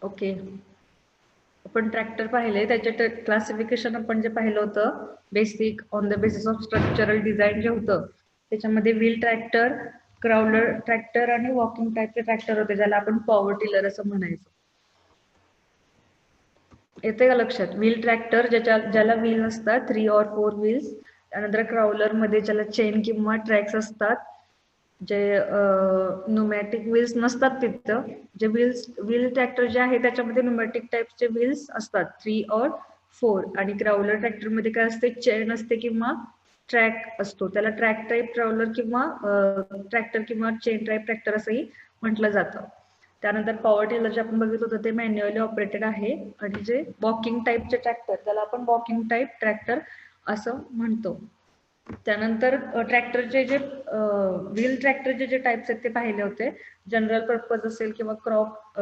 Okay, आपण tractor पाहिले, त्याचे क्लासिफिकेशन आपण जे पाहिलं होतं basic on the basis of structural design जे होतं त्याच्यामध्ये व्हील ट्रॅक्टर, क्राउलर ट्रॅक्टर आणि वॉकिंग टाईपचे ट्रॅक्टर होते, ज्याला आपण पॉवर टिलर असं म्हणायचो. येते का लक्षात? व्हील ट्रॅक्टर ज्याला व्हील असतात 3 or 4 व्हील्स. त्यानंतर क्राउलर मध्ये ज्याला चेन किंवा ट्रॅक्स असतात, जे न्यूमॅटिक व्हील्स नसतात तिथं. जे व्हील ट्रॅक्टर जे आहे त्याच्यामध्ये न्यूमॅटिक टाइपचे व्हील्स असतात 3 or 4. आणि क्राउलर ट्रॅक्टर मध्ये काय असते, चेन असते किंवा ट्रॅक असतो. त्याला ट्रॅक टाईप क्राउलर किंवा ट्रॅक्टर किंवा चेन टाईप ट्रॅक्टर असंही म्हटलं जातं. त्यानंतर पॉवर टिलर जे आपण बघितलं होतं ते मॅन्युअली ऑपरेटेड आहे. आणि जे वॉकिंग टाईपचे ट्रॅक्टर त्याला आपण वॉकिंग टाईप ट्रॅक्टर असं म्हणतो. त्यानंतर ट्रॅक्टरचे जे व्हील ट्रॅक्टरचे जे टाइप्स आहेत ते पाहिले होते. जनरल पर्पज असेल किंवा क्रॉप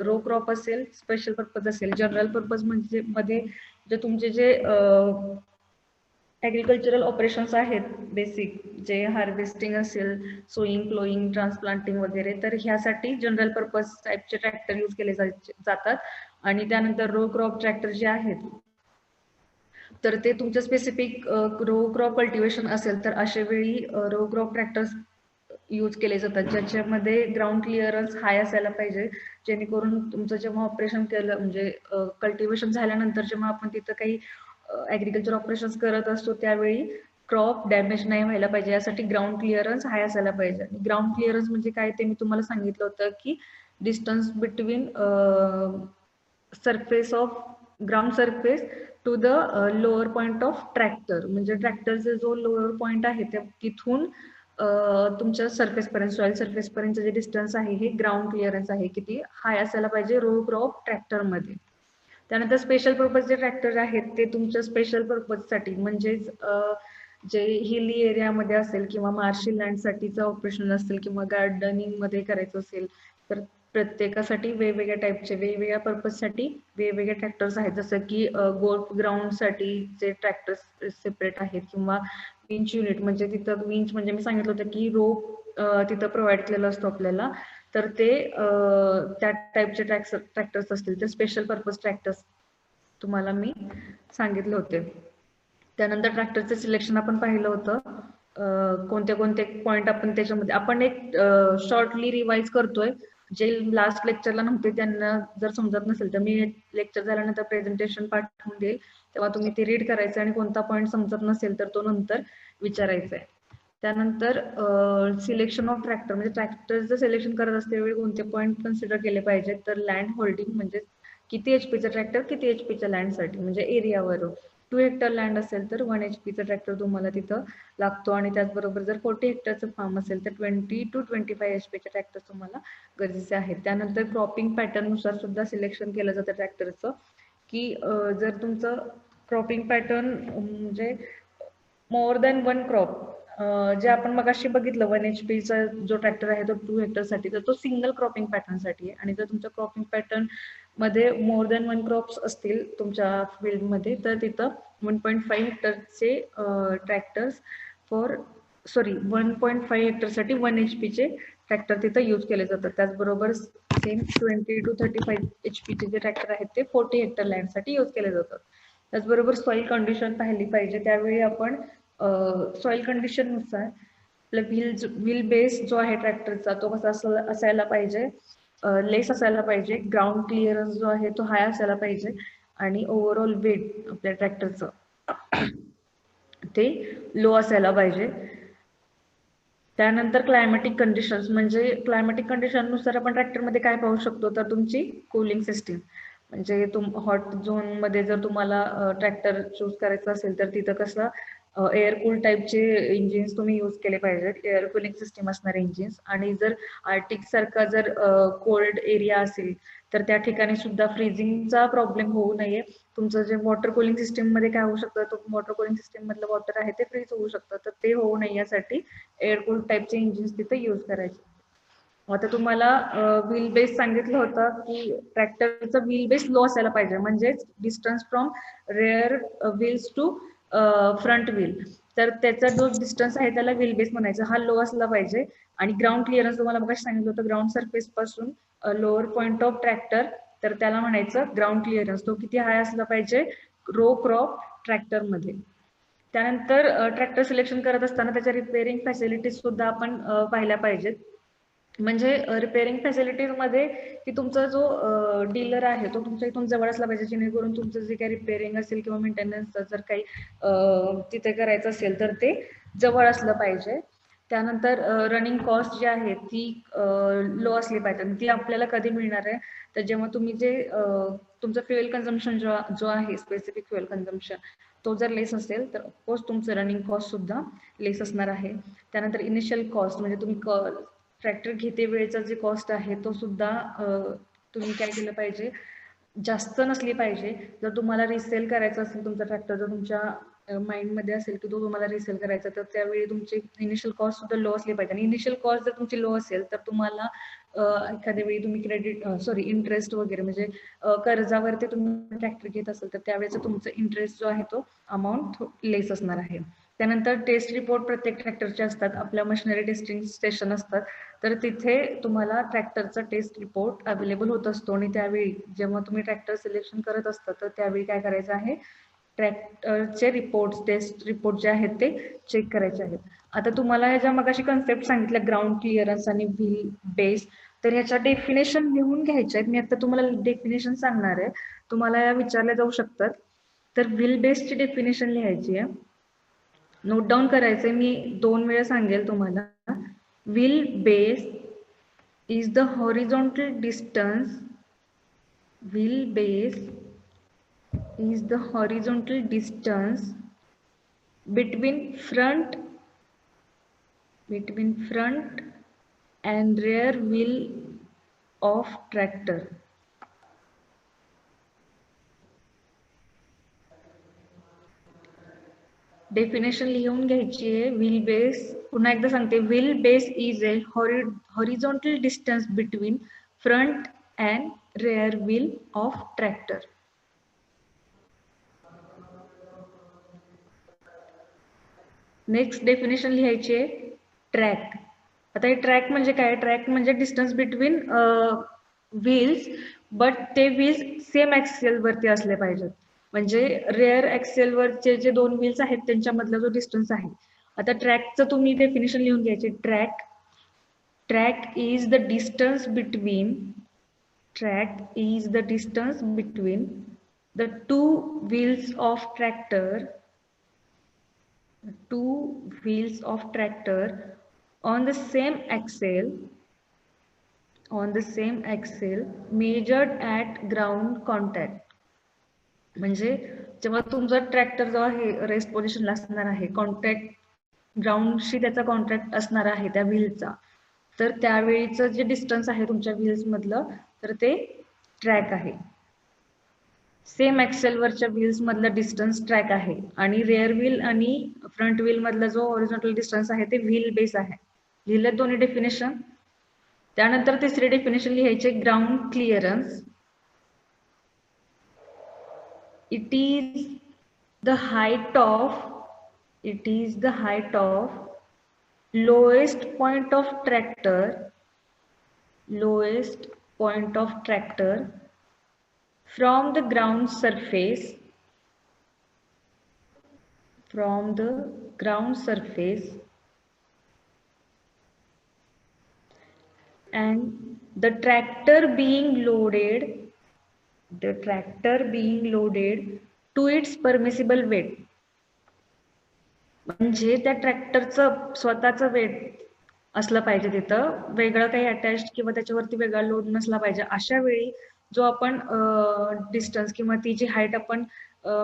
रो क्रॉप असेल, स्पेशल पर्पज असेल. जनरल पर्पज म्हणजे मध्ये जे तुमचे जे ॲग्रिकल्चरल ऑपरेशन्स आहेत बेसिक, जे हार्वेस्टिंग असेल, सोईंग, प्लोईंग, ट्रान्सप्लांटिंग वगैरे, तर ह्यासाठी जनरल पर्पज टाईपचे ट्रॅक्टर यूज केले जातात. आणि त्यानंतर रो क्रॉप ट्रॅक्टर जे आहेत तर ते तुमचं स्पेसिफिक रो क्रॉप कल्टिवेशन असेल तर अशा वेळी रो क्रॉप ट्रॅक्टर्स यूज केले जातात, ज्याच्यामध्ये ग्राउंड क्लिअरन्स हाय असायला पाहिजे, जेणेकरून तुमचं जेव्हा ऑपरेशन केलं म्हणजे कल्टिवेशन झाल्यानंतर जेव्हा आपण तिथं काही ॲग्रिकल्चर ऑपरेशन्स करत असतो त्यावेळी क्रॉप डॅमेज नाही व्हायला पाहिजे, यासाठी ग्राउंड क्लिअरन्स हाय असायला पाहिजे. ग्राउंड क्लिअरन्स म्हणजे काय ते मी तुम्हाला सांगितलं होतं की distance between surface of ground surface to the lower point of tractor, म्हणजे ट्रॅक्टरचा जो लोअर पॉइंट आहे त्या तिथून तुमच्या सरफेसपर्यंत, सॉइल सरफेसपर्यंत जे डिस्टन्स आहे हे ग्राउंड क्लिअरन्स आहे, किती हाय असायला पाहिजे रो क्रॉप ट्रॅक्टरमध्ये. त्यानंतर स्पेशल पर्पज जे ट्रॅक्टर आहेत ते तुमच्या स्पेशल पर्पजसाठी, म्हणजेच जे हिली एरियामध्ये असेल किंवा मार्शिल लँडसाठीचं ऑपरेशन असेल किंवा गार्डनिंगमध्ये करायचं असेल तर प्रत्येकासाठी वेगवेगळ्या टाईपचे वेगवेगळ्या पर्पजसाठी वेगवेगळे ट्रॅक्टर्स आहेत. जसं की गोल्फ ग्राउंडसाठी जे ट्रॅक्टर्स सेपरेट आहेत, किंवा विंच युनिट म्हणजे तिथं विंच म्हणजे मी सांगितलं होतं की रोप तिथं प्रोव्हाइड केलेलं असतो आपल्याला, तर ते त्या टाईपचे ट्रॅक्टर्स असतील ते स्पेशल पर्पज ट्रॅक्टर्स तुम्हाला मी सांगितले होते. त्यानंतर ट्रॅक्टरचं सिलेक्शन आपण पाहिलं होतं. कोणते कोणते पॉईंट आपण त्याच्यामध्ये आपण एक शॉर्टली रिवाइज करतोय, जे लास्ट लेक्चरला नव्हते त्यांना जर समजत नसेल तर मी लेक्चर झाल्यानंतर प्रेझेंटेशन पाठवून देईल, तेव्हा तुम्ही ते रीड करायचं आणि कोणता पॉईंट समजत नसेल तर तो नंतर विचारायचा आहे. त्यानंतर सिलेक्शन ऑफ ट्रॅक्टर म्हणजे ट्रॅक्टरचं सिलेक्शन करत असतेवेळी कोणते पॉईंट कन्सिडर केले पाहिजेत, तर लँड होल्डिंग म्हणजे किती एचपीचं ट्रॅक्टर किती एचपीच्या लँडसाठी म्हणजे एरियावरून. 2 हेक्टर लँड असेल तर 1 एचपीचं ट्रॅक्टर तुम्हाला तिथं लागतो, आणि त्याचबरोबर जर 40 हेक्टरचं फार्म असेल तर 20 to 25 एचपीचे ट्रॅक्टर तुम्हाला गरजेचे आहेत. त्यानंतर क्रॉपिंग पॅटर्ननुसार सुद्धा सिलेक्शन केलं जातं ट्रॅक्टरचं, की जर तुमचं क्रॉपिंग पॅटर्न म्हणजे मोर दॅन 1 क्रॉप, जे आपण मगाशी बघितलं 1 एचपीचा जो ट्रॅक्टर आहे तो 2 हेक्टरसाठी, तर तो सिंगल क्रॉपिंग पॅटर्नसाठी आहे. आणि जर तुमच्या क्रॉपिंग पॅटर्न मध्ये मोर दॅन 1 क्रॉप्स असतील तुमच्या फील्डमध्ये तर तिथं 1.5 हेक्टरचे ट्रॅक्टर्स 1.5 हेक्टरसाठी 1 एचपीचे ट्रॅक्टर तिथं यूज केले जातात. त्याचबरोबर सेम 20 to 35 एचपीचे जे ट्रॅक्टर आहेत ते 40 हेक्टर लँडसाठी यूज केले जातात. त्याचबरोबर सॉइल कंडिशन पाहिली पाहिजे, त्यावेळी आपण सॉइल कंडिशननुसार आपला व्हील बेस जो आहे ट्रॅक्टरचा तो कसा असायला पाहिजे, लेस असायला पाहिजे, ग्राउंड क्लिअरन्स जो आहे तो हाय असायला पाहिजे, आणि ओव्हरऑल वेट आपल्या ट्रॅक्टरचं ते लो असायला पाहिजे. त्यानंतर क्लायमॅटिक कंडिशन्स म्हणजे क्लायमॅटिक कंडिशननुसार आपण ट्रॅक्टरमध्ये काय पाहू शकतो, तर तुमची कूलिंग सिस्टीम म्हणजे हॉट झोनमध्ये जर तुम्हाला ट्रॅक्टर चूज करायचं असेल तर तिथं कसं एअर कूल टाईपचे इंजिन्स तुम्ही यूज केले पाहिजेत, एअर कूलिंग सिस्टीम असणारे इंजिन्स. आणि जर आर्टिक सारखा जर कोल्ड एरिया असेल तर त्या ठिकाणी सुद्धा फ्रीजिंगचा प्रॉब्लेम होऊ नये. तुमचं जे वॉटर कूलिंग सिस्टीम मध्ये काय होऊ शकतं, तो वॉटर कूलिंग सिस्टीम मधलं वॉटर आहे ते फ्रीज होऊ शकतं, तर ते होऊ नये यासाठी एअर कूल टाईपचे इंजिन्स तिथे यूज करायचे. आता तुम्हाला व्हील बेस सांगितलं होतं की ट्रॅक्टरचा व्हील बेस लो असायला पाहिजे, म्हणजेच distance from rear wheels to front wheel, तर त्याचा जो डिस्टन्स आहे त्याला व्हील बेस म्हणायचं, हा लो असला पाहिजे. आणि ग्राउंड क्लिअरन्स तुम्हाला बघा सांगितलं होतं, ग्राउंड सरफेस पासून लोअर पॉइंट ऑफ ट्रॅक्टर तर त्याला म्हणायचं ग्राउंड क्लिअरन्स. तो किती हाय असला पाहिजे रो क्रॉप ट्रॅक्टर मध्ये. त्यानंतर ट्रॅक्टर सिलेक्शन करत असताना त्याच्या रिपेअरिंग फॅसिलिटीज सुद्धा आपण पाहिल्या पाहिजेत. म्हणजे रिपेअरिंग फॅसिलिटीजमध्ये की तुमचा जो डीलर आहे तो तुमच्या इथून जवळ असला पाहिजे, जेणेकरून तुमचं जे काही रिपेअरिंग असेल किंवा मेंटेनन्स जर काही तिथे करायचं असेल तर ते जवळ असलं पाहिजे. त्यानंतर रनिंग कॉस्ट जी आहे ती लो असली पाहिजे. ती आपल्याला कधी मिळणार आहे तर जेव्हा तुम्ही जे तुमचं फ्युएल कन्झम्पशन जो आहे स्पेसिफिक फ्युएल कन्झम्पशन तो जर लेस असेल तर ऑफकोर्स तुमचं रनिंग कॉस्ट सुद्धा लेस असणार आहे. त्यानंतर इनिशियल कॉस्ट म्हणजे तुम्ही ट्रॅक्टर घेते वेळेचा जे कॉस्ट आहे तो सुद्धा तुम्ही काय केलं पाहिजे जास्त नसली पाहिजे. जर तुम्हाला रिसेल करायचं असेल तुमचा ट्रॅक्टर जर तुमच्या माइंडमध्ये असेल की तो तुम्हाला रिसेल करायचा तर त्यावेळी तुमची इनिशियल कॉस्ट सुद्धा लो असली पाहिजे. आणि इनिशियल कॉस्ट जर तुमची लो असेल तर तुम्हाला एखाद्या वेळी तुम्ही इंटरेस्ट वगैरे म्हणजे कर्जावरती तुम्ही ट्रॅक्टर घेत असेल तर त्यावेळेचा तुमचा इंटरेस्ट जो आहे तो अमाऊंट लेस असणार आहे. त्यानंतर टेस्ट रिपोर्ट प्रत्येक ट्रॅक्टरचे असतात. आपल्या मशिनरी टेस्टिंग स्टेशन असतात तर तिथे तुम्हाला ट्रॅक्टरचा टेस्ट रिपोर्ट अवेलेबल होत असतो. आणि त्यावेळी जेव्हा तुम्ही ट्रॅक्टर सिलेक्शन करत असता तर त्यावेळी काय करायचं आहे ट्रॅक्टरचे टेस्ट रिपोर्ट जे आहेत ते चेक करायचे आहेत. आता तुम्हाला ह्याच्या मगाशी कन्सेप्ट सांगितलं ग्राउंड क्लिअरन्स आणि व्हील बेस, तर ह्याच्या डेफिनेशन लिहून घ्यायच्या आहेत. मी आता तुम्हाला डेफिनेशन सांगणार आहे, तुम्हाला या विचारल्या जाऊ शकतात. तर व्हील बेसची डेफिनेशन लिहायची आहे, नोट डाऊन करायचंय. मी 2 वेळा सांगेल तुम्हाला. Wheel base is the horizontal distance. Wheel base is the horizontal distance between front and rear wheel of tractor. Definition लिहून घ्यायची आहे. व्हील बेस, पुन्हा एकदा सांगते, wheel base is a horizontal distance between front and rare wheel of tractor. Next definition लिहायची आहे track. आता हे ट्रॅक म्हणजे काय? ट्रॅक म्हणजे डिस्टन्स बिटवीन व्हील्स, बट ते व्हील्स सेम ऍक्सेल वरती असले पाहिजेत. म्हणजे रेअर ऍक्सेल वरचे जे 2 व्हील्स आहेत त्यांच्यामधला जो डिस्टन्स आहे. आता ट्रॅकचं तुम्ही डेफिनेशन लिहून घ्यायचे. Track is the distance between the 2 wheels of tractor on the same axle measured at ground contact. म्हणजे जेव्हा तुमचा ट्रॅक्टर जो आहे रेस्ट पोझिशनला असणार आहे, कॉन्टॅक्ट ग्राउंडशी त्याचा कॉन्टॅक्ट असणार आहे त्या व्हीलचा, तर त्यावेळीचं जे डिस्टन्स आहे तुमच्या व्हील्स मधलं तर ते ट्रॅक आहे. सेम ऍक्सेल वरच्या व्हील्स मधलं डिस्टन्स ट्रॅक आहे. आणि रेअर व्हील आणि फ्रंट व्हील मधला जो हॉरिझॉन्टल डिस्टन्स आहे ते व्हील बेस आहे. लिहिलं दोन्ही डेफिनेशन. त्यानंतर तिसरी डेफिनेशन लिहायचे ground clearance. It is the height of lowest point of tractor from the ground surface and the tractor being loaded to its permissible weight. म्हणजे त्या ट्रॅक्टरचं स्वतःचं वेट असलं पाहिजे, तिथं वेगळं काही अटॅच किंवा त्याच्यावरती वेगळा लोड नसला पाहिजे. अशा वेळी जो आपण डिस्टन्स किंवा ती जी हाईट आपण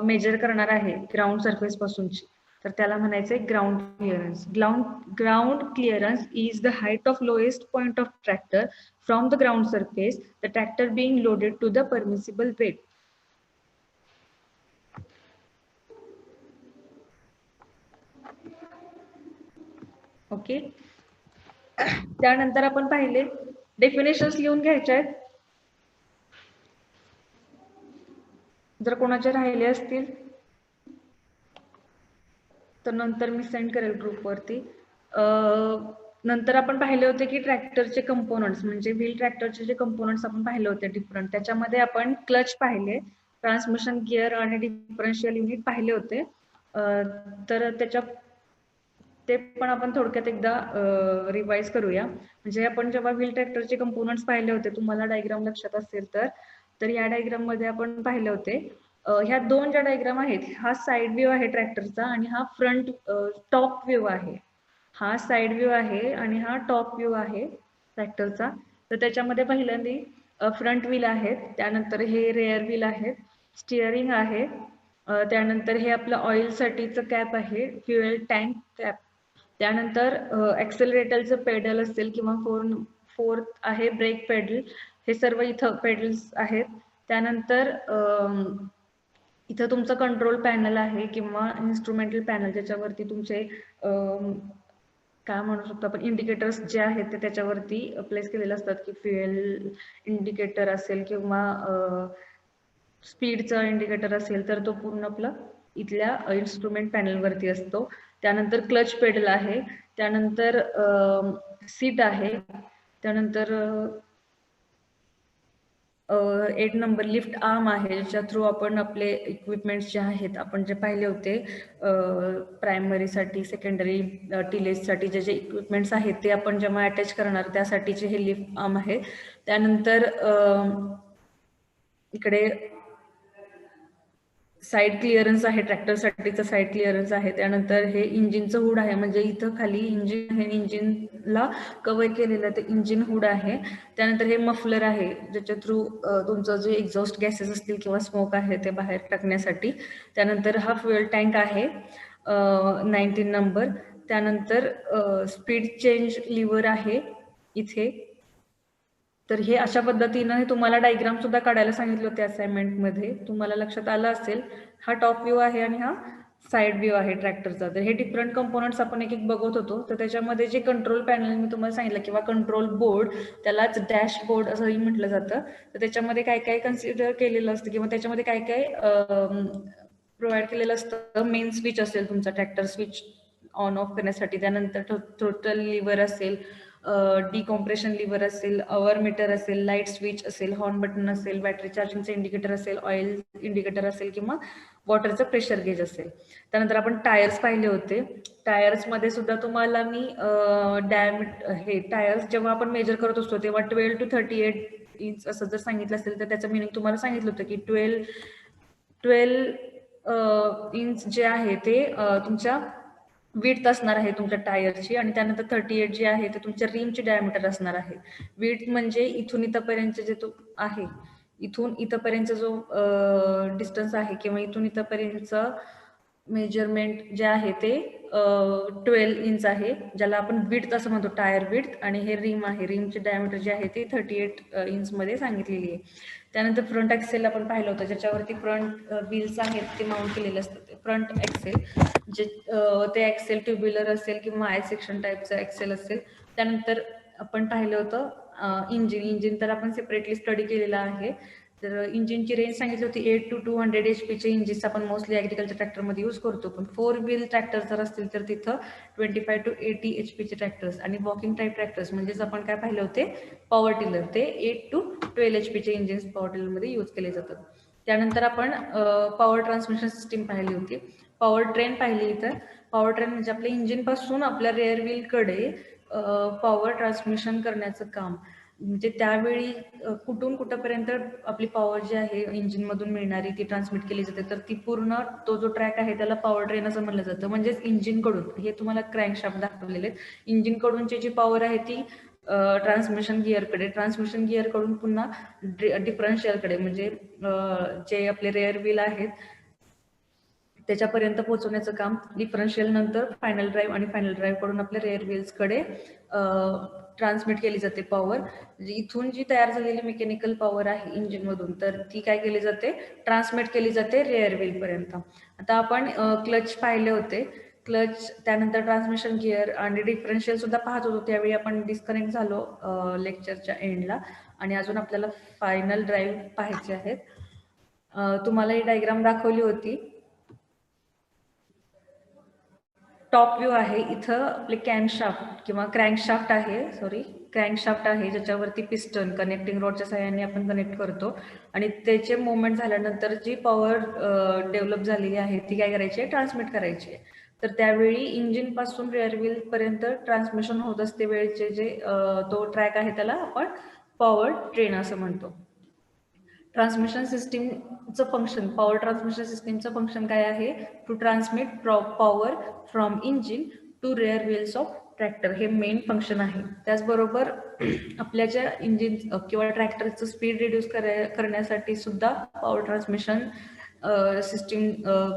मेजर करणार आहे ग्राउंड सरफेस पासूनची, तर त्याला म्हणायचंय ground clearance. Ground clearance is the height of lowest point of tractor from the ground surface, the tractor being loaded to the permissible weight. Okay. त्यानंतर आपण पाहिले डेफिनेशन्स लिहून घ्यायचे आहेत. जर कोणाचे राहिले असतील तर नंतर मी सेंड करेल ग्रुपवरती. नंतर आपण पाहिले होते की ट्रॅक्टरचे कंपोनंट्स म्हणजे व्हील ट्रॅक्टरचे जे कंपोनंट्स आपण पाहिले होते डिफरंट, त्याच्यामध्ये आपण क्लच पाहिले, ट्रान्समिशन गिअर आणि डिफरन्शियल युनिट पाहिले होते. तर त्याच्या ते पण आपण थोडक्यात एकदा रिवाइज करूया. म्हणजे आपण जेव्हा व्हील ट्रॅक्टरचे कंपोनंट्स पाहिले होते, तुम्हाला डायग्राम लक्षात असेल तर या डायग्राम मध्ये आपण पाहिले होते, ह्या दोन ज्या डायग्राम आहेत, हा साइड व्ह्यू आहे ट्रॅक्टरचा आणि हा फ्रंट टॉप व्ह्यू आहे. हा साइड व्ह्यू आहे आणि हा टॉप व्ह्यू आहे ट्रॅक्टरचा. तर त्याच्यामध्ये पहिल्यांदा फ्रंट व्हील आहेत, त्यानंतर हे रेअर व्हील आहेत, स्टिअरिंग आहे, त्यानंतर हे आपलं ऑइल साठीचं कॅप आहे, फ्युएल टँक कॅप, त्यानंतर ॲक्सेलरेटरचं पेडल असेल किंवा फोर्थ आहे ब्रेक पेडल, हे सर्व इथं पेडल्स आहेत. त्यानंतर इथं तुमचं कंट्रोल पॅनल आहे किंवा इन्स्ट्रुमेंटल पॅनल, ज्याच्यावरती तुमचे काय म्हणू शकतो आपण इंडिकेटर्स जे आहेत ते त्याच्यावरती प्लेस केलेले असतात, की फ्युएल इंडिकेटर असेल किंवा स्पीडचा इंडिकेटर असेल तर तो पूर्ण आपला इथल्या इन्स्ट्रुमेंट पॅनलवरती असतो. त्यानंतर क्लच पेडल आहे, त्यानंतर सीट आहे, त्यानंतर 8 नंबर लिफ्ट आर्म आहे, ज्याच्या थ्रू आपण आपले इक्विपमेंट्स जे आहेत आपण जे पाहिले होते प्रायमरीसाठी, सेकंडरी, टिलेजसाठी जे इक्विपमेंट्स आहेत ते आपण जेव्हा अटॅच करणार त्यासाठीचे हे लिफ्ट आर्म आहे. त्यानंतर इकडे साईड क्लिअरन्स आहे, ट्रॅक्टरसाठीचं साईड क्लिअरन्स आहे. त्यानंतर हे इंजिनचं हुड आहे, म्हणजे इथं खाली इंजिन आहे, इंजिनला कव्हर केलेलं ते इंजिन हुड आहे. त्यानंतर हे मफलर आहे, ज्याच्या थ्रू तुमचं जे एक्झॉस्ट गॅसेस असतील किंवा स्मोक आहे ते बाहेर टाकण्यासाठी. त्यानंतर हा फ्युएल टँक आहे 19 नंबर. त्यानंतर स्पीड चेंज लिव्हर आहे इथे. तर हे अशा पद्धतीनं तुम्हाला डायग्राम सुद्धा काढायला सांगितलं होते असाइनमेंटमध्ये, तुम्हाला लक्षात आलं असेल. हा टॉप व्ह्यू आहे आणि हा साइड व्ह्यू आहे ट्रॅक्टरचा. तर हे डिफरंट कंपोनंट्स आपण एक एक बघत होतो. तर त्याच्यामध्ये जे कंट्रोल पॅनल मी तुम्हाला सांगितलं किंवा कंट्रोल बोर्ड, त्यालाच डॅशबोर्ड असंही म्हटलं जातं. तर त्याच्यामध्ये काय काय कन्सिडर केलेलं असतं किंवा त्याच्यामध्ये काय काय प्रोव्हाइड केलेलं असतं. मेन स्विच असेल तुमचा ट्रॅक्टर स्विच ऑन ऑफ करण्यासाठी, त्यानंतर टोटल लिव्हर असेल, डिकॉम्प्रेशन लिव्हर असेल, अवर मीटर असेल, लाईट स्विच असेल, हॉर्न बटन असेल, बॅटरी चार्जिंगचं इंडिकेटर असेल, ऑइल इंडिकेटर असेल किंवा वॉटरचं प्रेशर गेज असेल. त्यानंतर आपण टायर्स पाहिले होते. टायर्समध्ये सुद्धा तुम्हाला मी हे टायर्स जेव्हा आपण मेजर करत असतो तेव्हा 12 to 38 इंच असं जर सांगितलं असेल तर त्याचं मिनिंग तुम्हाला सांगितलं होतं की 12 इंच जे आहे ते तुमच्या विड्थ असणार आहे तुमच्या टायरची, आणि त्यानंतर 38 जे आहे ते तुमच्या रिमची डायमीटर असणार आहे. विड्थ म्हणजे इथून इथपर्यंत जे तो आहे, इथून इथपर्यंत जो डिस्टन्स आहे किंवा इथून इथपर्यंतचं मेजरमेंट जे आहे ते 12 इंच आहे, ज्याला आपण विड्थ असं म्हणतो, टायर विड्थ. आणि हे रिम आहे, रिमची डायमीटर जे आहे ते 38 इंचमध्ये सांगितलेली आहे. त्यानंतर फ्रंट ॲक्सेल आपण पाहिलं होतं, ज्याच्यावरती फ्रंट व्हील्स आहेत ते माउंट केलेले असतात. फ्रंट ॲक्सेल जे ते ॲक्सेल ट्युब्युलर असेल किंवा आय सेक्शन टाईपचं ॲक्सेल असेल. त्यानंतर आपण पाहिलं होतं इंजिन तर आपण सेपरेटली स्टडी केलेला आहे. तर इंजिनची रेंज सांगितली होती 8 to 200 HP इंजिन्स आपण मोस्टली ॲग्रिकल्चर ट्रॅक्टरमध्ये यूज करतो. पण 4 व्हील ट्रॅक्टर जर असतील तर तिथं 25 to 80 HP ट्रॅक्टर्स, आणि वॉकिंग टाईप ट्रॅक्टर्स म्हणजेच आपण काय पाहिले होते पॉवर टिलर, ते 8 to 12 HP इंजिन्स पॉवर टिलरमध्ये यूज केले जातात. त्यानंतर आपण पॉवर ट्रान्समिशन सिस्टीम पाहिली होती. पॉवर ट्रेन पाहिली. तर पॉवर ट्रेन म्हणजे आपल्या इंजिनपासून आपल्या रेअर व्हीलकडे पॉवर ट्रान्समिशन करण्याचं काम. म्हणजे त्यावेळी कुठून कुठंपर्यंत आपली पॉवर जी आहे इंजिनमधून मिळणारी ती ट्रान्समिट केली जाते. तर ती पूर्ण तो जो ट्रॅक आहे त्याला पॉवर ट्रेन असं म्हणलं जातं. म्हणजेच इंजिनकडून, हे तुम्हाला क्रँकशाफ्ट दाखवलेले आहेत, इंजिनकडूनची जी पॉवर आहे ती ट्रान्समिशन गिअरकडून पुन्हा डिफरन्शियलकडे, म्हणजे जे आपले रेअर व्हील आहेत त्याच्यापर्यंत पोहोचवण्याचं काम डिफरन्शियल, नंतर फायनल ड्राईव्ह, आणि फायनल ड्राईव्ह कडून आपल्या रेअर व्हील्सकडे ट्रान्समिट केली जाते पॉवर. म्हणजे इथून जी तयार झालेली मेकॅनिकल पॉवर आहे इंजिनमधून, तर ती काय केली जाते, ट्रान्समिट केली जाते रेअर व्हीलपर्यंत. आता आपण क्लच पाहिले होते, क्लच, त्यानंतर ट्रान्समिशन गिअर आणि डिफरन्शियल सुद्धा पाहत होतो. त्यावेळी आपण डिस्कनेक्ट झालो लेक्चरच्या एंडला, आणि अजून आपल्याला फायनल ड्राईव्ह पाहायचे आहेत. तुम्हाला ही डायग्राम दाखवली होती. टॉप व्ह्यू आहे. इथं आपले कॅनशाफ्ट किंवा क्रँकशाफ्ट आहे, क्रँकशाफ्ट आहे, ज्याच्यावरती पिस्टन कनेक्टिंग रॉडच्या सहाय्याने आपण कनेक्ट करतो आणि त्याचे मुवमेंट झाल्यानंतर जी पॉवर डेव्हलप झालेली आहे ती काय करायची आहे, ट्रान्समिट करायची आहे. तर त्यावेळी इंजिन पासून रेअर व्हील पर्यंत ट्रान्समिशन होत असते वेळेचे जे तो ट्रॅक आहे त्याला आपण पॉवर ट्रेन असं म्हणतो. ट्रान्समिशन सिस्टीमचं फंक्शन, पॉवर ट्रान्समिशन सिस्टीमचं फंक्शन काय आहे, to transmit power from engine to rear wheels of tractor, हे मेन फंक्शन आहे. त्याचबरोबर आपल्या ज्या इंजिन किंवा ट्रॅक्टरचं स्पीड रिड्यूस करण्यासाठी सुद्धा पॉवर ट्रान्समिशन सिस्टीम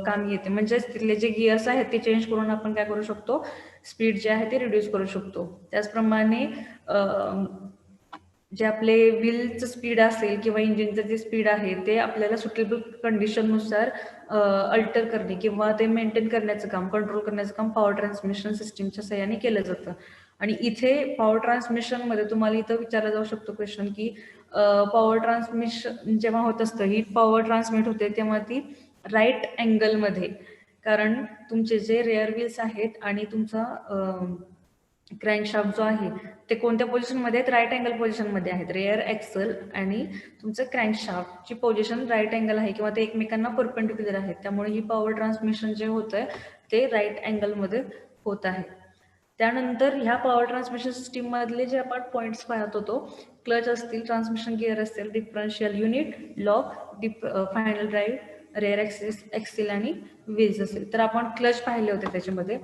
काम येते. म्हणजेच तिथले जे गिअर्स आहेत ते चेंज करून आपण काय करू शकतो, स्पीड जे आहे ते रिड्यूस करू शकतो. त्याचप्रमाणे जे आपले व्हीलचं स्पीड असेल किंवा इंजिनचं जे स्पीड आहे ते आपल्याला सुटेबल कंडिशननुसार अल्टर करणे किंवा ते मेंटेन करण्याचं काम, कंट्रोल करण्याचं काम पॉवर ट्रान्समिशन सिस्टीमच्या सहाय्याने केलं जातं. आणि इथे पॉवर ट्रान्समिशनमध्ये तुम्हाला इथं विचारला जाऊ शकतो क्वेश्चन की पॉवर ट्रान्समिशन जेव्हा होत असतं, ही पॉवर ट्रान्समिट होते तेव्हा ती राईट अँगलमध्ये, कारण तुमचे जे रेअर व्हील्स आहेत आणि तुमचा क्रँकशाफ्ट जो आहे ते कोणत्या पोझिशनमध्ये आहेत, राईट अँगल पोझिशनमध्ये आहेत. रेअर ॲक्सल आणि तुमचं क्रँकशाफ्टची पोझिशन राईट अँगल आहे किंवा ते एकमेकांना परपेंडिक्युलर आहेत. त्यामुळे ही पॉवर ट्रान्समिशन जे होत आहे ते राईट अँगलमध्ये होत आहे. त्यानंतर ह्या पॉवर ट्रान्समिशन सिस्टीममधले जे आपण पॉईंट्स पाहत होतो, क्लच असतील, ट्रान्समिशन गिअर असतील, differential unit, lock, final drive, rear axle आणि व्हील्स असेल. तर आपण क्लच पाहिले होते. त्याच्यामध्ये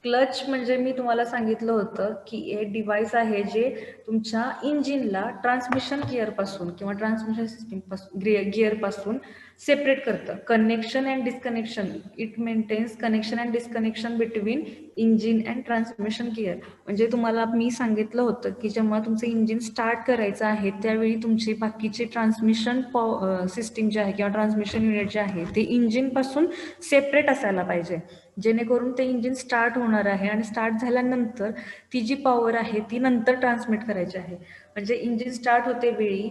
क्लच म्हणजे मी तुम्हाला सांगितलं होतं की हे डिव्हाइस आहे जे तुमच्या इंजिनला ट्रान्समिशन गिअरपासून किंवा ट्रान्समिशन सिस्टीमपासून गिअरपासून सेपरेट करतं. Connection and disconnection, it maintains connection and disconnection between engine and transmission gear. म्हणजे तुम्हाला मी सांगितलं होतं की जेव्हा तुमचं इंजिन स्टार्ट करायचं आहे त्यावेळी तुमची बाकीचे ट्रान्समिशन सिस्टीम जे आहे किंवा ट्रान्समिशन युनिट जे आहे ते इंजिनपासून सेपरेट असायला पाहिजे, जेणेकरून ते इंजिन स्टार्ट होणार आहे आणि स्टार्ट झाल्यानंतर ती जी पॉवर आहे ती नंतर ट्रान्समिट करायची आहे. म्हणजे इंजिन स्टार्ट होते वेळी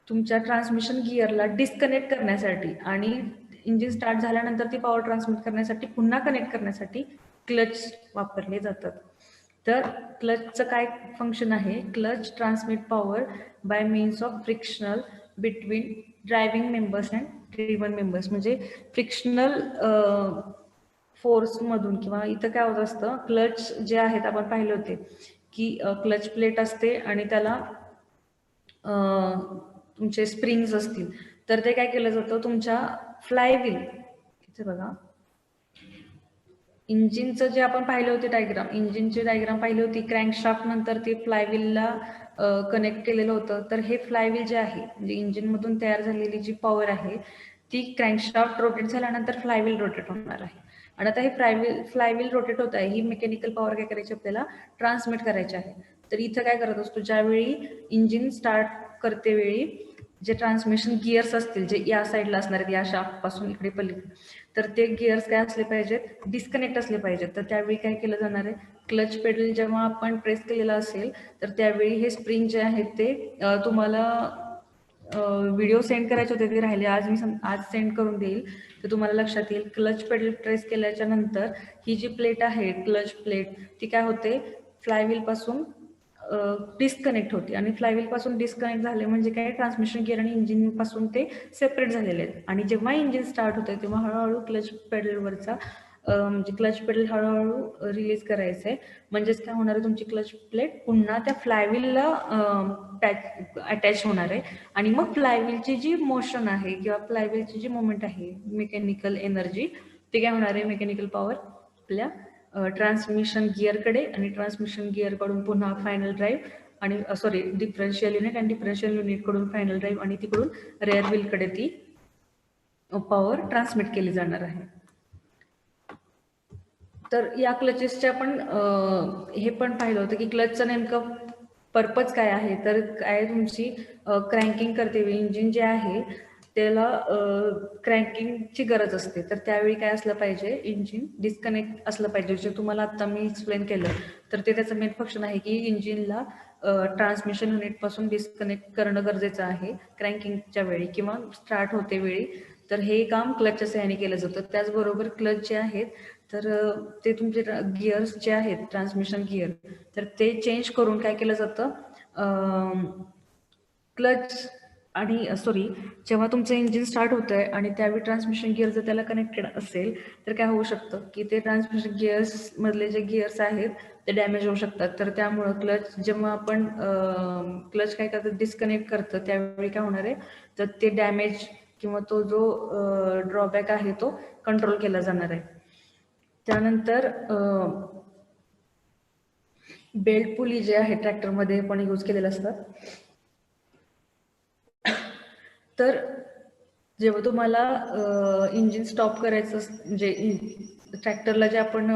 तुमच्या ट्रान्समिशन गिअरला डिस्कनेक्ट करण्यासाठी आणि इंजिन स्टार्ट झाल्यानंतर ती पॉवर ट्रान्समिट करण्यासाठी पुन्हा कनेक्ट करण्यासाठी क्लच वापरले जातात. तर क्लचचं काय फंक्शन आहे, clutch transmit power bye means of frictional between driving members and driven members. म्हणजे फ्रिक्शनल फोर्समधून किंवा इथं काय होत असतं, क्लच जे आहेत आपण पाहिले होते की क्लच प्लेट असते आणि त्याला तुमचे स्प्रिंग्स असतील, तर ते काय केलं जातं, तुमच्या फ्लायव्हील, इथे बघा इंजिनचं जे आपण पाहिलं होते डायग्राम, इंजिनची डायग्राम पाहिली होती, क्रँकशाफ्ट नंतर ते फ्लायव्हीलला कनेक्ट केलेलं होतं. तर हे फ्लायव्हील जे आहे म्हणजे इंजिनमधून तयार झालेली जी पॉवर आहे ती क्रँकशाफ्ट रोटेट झाल्यानंतर फ्लायव्हील रोटेट होणार आहे. आणि आता हे फ्लायव्हील रोटेट होत आहे, ही मेकॅनिकल पॉवर काय करायची आपल्याला, ट्रान्समिट करायची आहे. तर इथं काय करत असतो, ज्यावेळी इंजिन स्टार्ट करते वेळी जे ट्रान्समिशन गिअर्स असतील जे या साईडला असणार आहेत, या शाफ्ट पासून इकडे पलीकडे, तर ते गिअर्स काय असले पाहिजेत, डिस्कनेक्ट असले पाहिजेत. तर त्यावेळी काय केलं जाणार आहे, क्लच पेडल जेव्हा आपण प्रेस केलेला असेल तर त्यावेळी हे स्प्रिंग जे आहेत ते तुम्हाला व्हिडिओ सेंड करायचे होते, ते राहिले, आज सेंड करून देईल तर तुम्हाला लक्षात येईल. क्लच पेडल प्रेस केल्याच्या नंतर ही जी प्लेट आहे क्लच प्लेट, ती काय होते, फ्लायव्हील पासून डिस्कनेक्ट होते आणि फ्लायव्हील पासून डिस्कनेक्ट झाले म्हणजे काय, ट्रान्समिशन गिअर आणि इंजिन पासून ते सेपरेट झालेले आहेत. आणि जेव्हा इंजिन स्टार्ट होते तेव्हा हळूहळू क्लच पेडलवरचा म्हणजे क्लच पेडल हळूहळू रिलीज करायचं आहे. म्हणजेच काय होणार आहे, तुमची क्लच प्लेट पुन्हा त्या फ्लायव्हीलला अटॅच होणार आहे आणि मग फ्लायव्हीलची जी मोशन आहे किंवा फ्लायव्हीलची जी मुवमेंट आहे, मेकॅनिकल एनर्जी, ते काय होणार आहे, मेकॅनिकल पॉवर आपल्या ट्रान्समिशन गिअरकडे आणि ट्रान्समिशन गिअरकडून पुन्हा फायनल ड्राईव्ह आणि डिफरन्शियल युनिट आणि डिफरन्शियल युनिटकडून फायनल ड्राईव्ह आणि तिकडून रेअर व्हीलकडे ती पॉवर ट्रान्समिट केली जाणार आहे. तर या क्लचेसच्या पण हे पण पाहिलं होतं की क्लचचं नेमकं पर्पज काय आहे, तर काय तुमची क्रँकिंग करते वेळी इंजिन जे आहे त्याला क्रँकिंगची गरज असते. तर त्यावेळी काय असलं पाहिजे, इंजिन डिस्कनेक्ट असलं पाहिजे, जे तुम्हाला आता मी एक्सप्लेन केलं. तर ते त्याचं मेन फंक्शन आहे की इंजिनला ट्रान्समिशन युनिटपासून डिस्कनेक्ट करणं गरजेचं आहे क्रँकिंगच्या वेळी किंवा स्टार्ट होते वेळी. तर हे काम क्लचच्या सहाय्याने केलं जातं. त्याचबरोबर क्लच जे आहेत तर ते तुमचे गिअर्स जे आहेत ट्रान्समिशन गिअर, तर ते चेंज करून काय केलं जातं, क्लच आणि जेव्हा तुमचं इंजिन स्टार्ट होतंय आणि त्यावेळी ट्रान्समिशन गिअर जर त्याला कनेक्टेड असेल तर काय होऊ शकतं की ते ट्रान्समिशन गिअर्स मधले जे गिअर्स आहेत ते डॅमेज होऊ शकतात. तर त्यामुळं क्लच जेव्हा आपण क्लच काय करतं डिस्कनेक्ट करतं त्यावेळी काय होणार आहे, तर ते डॅमेज किंवा तो जो ड्रॉबॅक आहे तो कंट्रोल केला जाणार आहे. त्यानंतर बेल्ट पुली जे आहे ट्रॅक्टरमध्ये पण यूज केलेले असतात. तर जेव्हा तुम्हाला इंजिन स्टॉप करायचं म्हणजे ट्रॅक्टरला जे आपण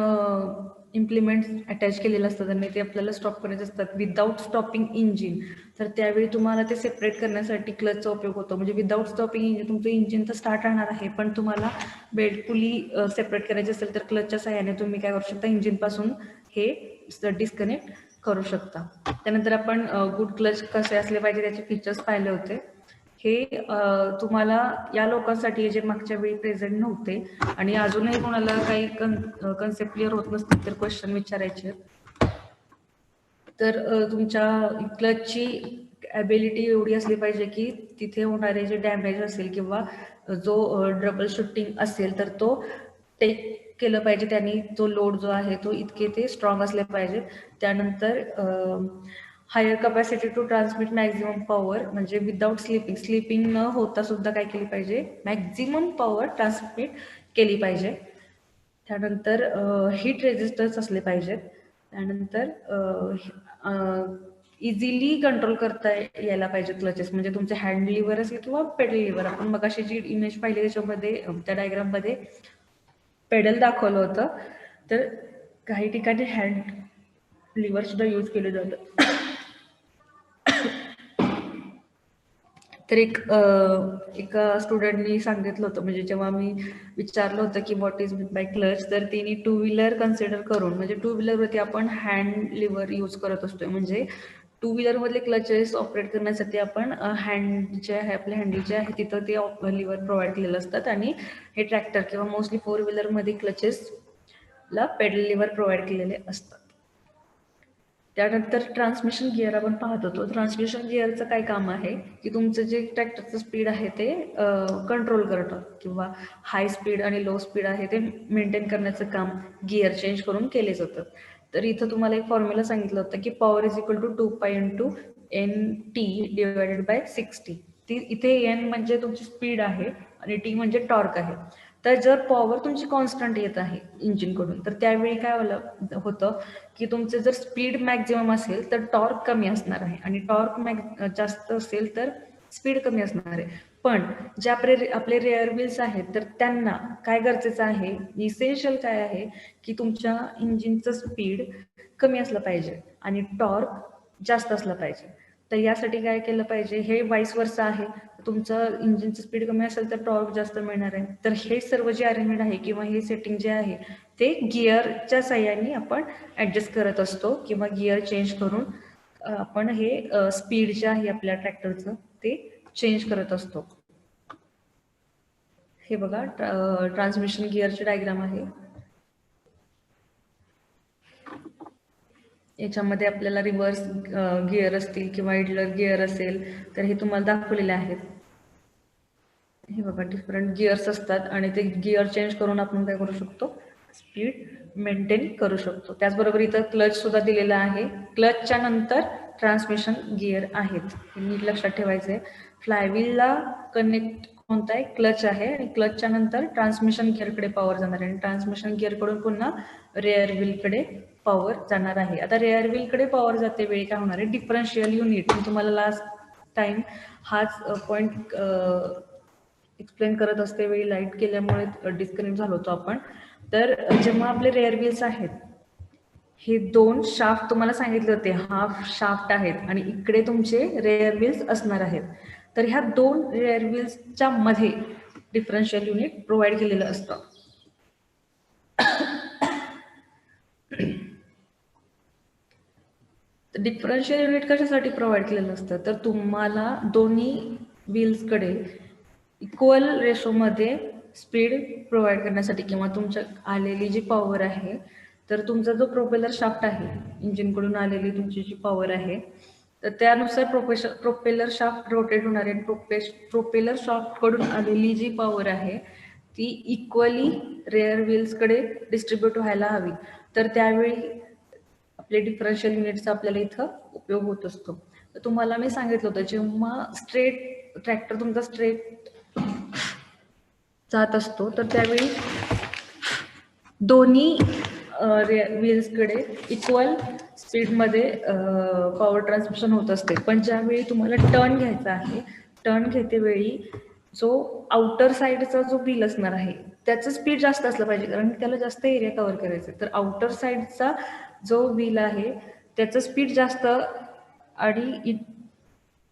इम्प्लिमेंट्स अटॅच केलेलं असतात आणि ते आपल्याला स्टॉप करायचे असतात विदाऊट स्टॉपिंग इंजिन, तर त्यावेळी तुम्हाला ते सेपरेट करण्यासाठी क्लचचा उपयोग होतो. म्हणजे विदाऊट स्टॉपिंग इंजिन तुमचं इंजिन तर स्टार्ट राहणार आहे, पण तुम्हाला बेल्ट पुली सेपरेट करायची असेल तर क्लचच्या सहाय्याने तुम्ही काय करू शकता, इंजिनपासून हे डिस्कनेक्ट करू शकता. त्यानंतर आपण गुड क्लच कसे असले पाहिजे त्याचे फीचर्स पाहिले होते. हे तुम्हाला या लोकांसाठी जे मागच्या वेळी प्रेझेंट नव्हते आणि अजूनही कोणाला काही कन्सेप्ट क्लिअर होत नसतील तर क्वेश्चन विचारायचे. तर तुमच्या क्लचची ॲबिलिटी एवढी असली पाहिजे की तिथे होणारे जे डॅमेज असेल किंवा जो ट्रबल शूटिंग असेल तर तो टेक केलं पाहिजे त्यांनी, तो लोड जो आहे तो इतके ते स्ट्रॉंग असले पाहिजे. त्यानंतर higher capacity to transmit maximum power, म्हणजे विदाऊट स्लिपिंग न होता सुद्धा काय केली पाहिजे, मॅक्झिमम पॉवर ट्रान्समिट केली पाहिजे. त्यानंतर हीट रेजिस्टन्स असले पाहिजेत. त्यानंतर इझिली कंट्रोल करता यायला पाहिजे क्लचेस, म्हणजे तुमचे हँड लिव्हर असेल किंवा पेडल लिव्हर. आपण मगाशी जी इमेज पाहिली त्याच्यामध्ये त्या डायग्राममध्ये पेडल दाखवलं होतं, तर काही ठिकाणी हँड लिव्हर सुद्धा यूज केले जातं. तर एका स्टुडंटनी सांगितलं होतं, म्हणजे जेव्हा मी विचारलं होतं की व्हॉट इज बाय क्लच, तर तिने टू व्हीलर कन्सिडर करून, म्हणजे टू व्हीलरवरती आपण हँड लिव्हर यूज करत असतोय, म्हणजे टू व्हीलरमधले क्लचेस ऑपरेट करण्यासाठी आपण हँड जे आहे आपले हँडल जे आहे तिथं ते लिव्हर प्रोव्हाइड केलेलं असतात आणि हे ट्रॅक्टर किंवा मोस्टली फोर व्हीलरमध्ये क्लचेसला पेडल लिव्हर प्रोव्हाइड केलेले असतात. त्यानंतर ट्रान्समिशन गिअर आपण पाहत होतो. ट्रान्समिशन गिअरचं काय काम आहे की तुमचं जे ट्रॅक्टरचं स्पीड आहे ते कंट्रोल करणं किंवा हाय स्पीड आणि लो स्पीड आहे ते मेंटेन करण्याचं काम गिअर चेंज करून केले जातं. तर इथं तुम्हाला एक फॉर्म्युला सांगितलं होतं की power is equal to 2π × NT divided by 60. ती इथे N म्हणजे तुमची स्पीड आहे आणि T म्हणजे टॉर्क आहे. तर जर पॉवर तुमची कॉन्स्टंट येत आहे इंजिनकडून, तर त्यावेळी काय होतं की तुमचं जर स्पीड मॅक्झिमम असेल तर टॉर्क कमी असणार आहे आणि टॉर्क जास्त असेल तर स्पीड कमी असणार आहे. पण जे आपले रेअर व्हील्स आहेत तर त्यांना काय गरजेचं आहे, इसेन्शियल काय आहे की तुमच्या इंजिनचं स्पीड कमी असलं पाहिजे आणि टॉर्क जास्त असलं पाहिजे. तर यासाठी काय केलं पाहिजे, हे वाईस वर्सा आहे. तुमचं इंजिनचं स्पीड कमी असेल तर टॉर्क जास्त मिळणार आहे. तर हे सर्व जे अरेंजमेंट आहे किंवा हे सेटिंग जे आहे ते गिअरच्या साह्याने आपण ॲडजस्ट करत असतो किंवा गिअर चेंज करून आपण हे स्पीड जे आहे आपल्या ट्रॅक्टरचं ते चेंज करत असतो. हे बघा ट्रान्समिशन गिअरची डायग्राम आहे. याच्यामध्ये आपल्याला रिव्हर्स गिअर असतील किंवा इडलर गिअर असेल तर हे तुम्हाला दाखवलेले आहेत. हे बघा डिफरंट गिअर्स असतात आणि ते गिअर चेंज करून आपण काय करू शकतो, स्पीड मेंटेन करू शकतो. त्याचबरोबर इथं क्लच सुद्धा दिलेला आहे. क्लचच्या नंतर ट्रान्समिशन गिअर आहेत, हे नीट लक्षात ठेवायचं आहे. फ्लायव्हीलला कनेक्ट कोणता आहे, क्लच आहे आणि क्लचच्या नंतर ट्रान्समिशन गिअरकडे पॉवर जाणार आहे आणि ट्रान्समिशन गिअरकडून पुन्हा रेअर व्हीलकडे पॉवर जाणार आहे. आता रेअर व्हीलकडे पॉवर जाते वेळी काय होणार आहे, डिफरन्शियल युनिट. मी तुम्हाला लास्ट टाइम हाच पॉईंट एक्सप्लेन करत असते वेळी लाईट केल्यामुळे डिस्कनेक्ट झालो होतो आपण. तर जेव्हा आपले रेअर व्हील्स आहेत, हे दोन शाफ्ट तुम्हाला सांगितले होते हाफ शाफ्ट आहेत आणि इकडे तुमचे रेअर व्हील्स असणार आहेत. तर ह्या दोन रेअर व्हील्सच्या मध्ये डिफरन्शियल युनिट प्रोव्हाइड केलेलं असतं. डिफरन्शियल युनिट कशासाठी प्रोव्हाइड केलेलं असतं, तर तुम्हाला दोन्ही व्हील्सकडे इक्वल रेशोमध्ये स्पीड प्रोव्हाइड करण्यासाठी किंवा तुमच्या आलेली जी पॉवर आहे, तर तुमचा जो प्रोपेलर शाफ्ट आहे, इंजिनकडून आलेली तुमची जी पॉवर आहे, तर त्यानुसार प्रोपेलर शाफ्ट रोटेट होणार आहे. प्रोपेलर शाफ्टकडून आलेली जी पॉवर आहे ती इक्वली रेअर व्हील्सकडे डिस्ट्रीब्यूट व्हायला हवी. तर त्यावेळी आपले डिफरन्शियल युनिटचा आपल्याला इथं उपयोग होत असतो. तर तुम्हाला मी सांगितलं होतं, जेव्हा ट्रॅक्टर तुमचा स्ट्रेट जात असतो तर त्यावेळी दोन्ही व्हील्सकडे इक्वल स्पीडमध्ये पॉवर ट्रान्समिशन होत असते. पण ज्यावेळी तुम्हाला टर्न घ्यायचा आहे, टर्न घेते वेळी जो आउटर साईडचा जो व्हील असणार आहे त्याचं स्पीड जास्त असलं पाहिजे, कारण त्याला जास्त एरिया कव्हर करायचं. तर आउटर साईडचा जो व्हील आहे त्याचं स्पीड जास्त आणि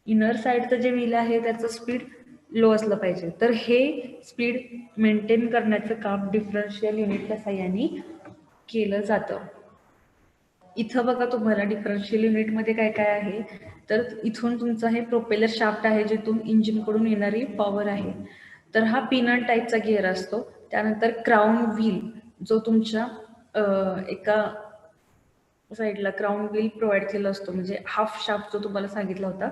इनर साईडचं जे व्हील आहे त्याचं स्पीड लो असलं पाहिजे. तर हे स्पीड मेंटेन करण्याचं काम डिफरन्शियल युनिटच्या साहाय्याने केलं जातं. इथं बघा तुम्हाला डिफरन्शियल युनिटमध्ये काय काय आहे, तर इथून तुमचा हे प्रोपेलर शाफ्ट आहे जिथून इंजिनकडून येणारी पॉवर आहे. तर हा पिनन टाईपचा गिअर असतो. त्यानंतर क्राऊन व्हील जो तुमच्या एका साईडला क्राऊन व्हील प्रोव्हाइड केला असतो, म्हणजे हाफ शाफ्ट जो तुम्हाला सांगितला होता,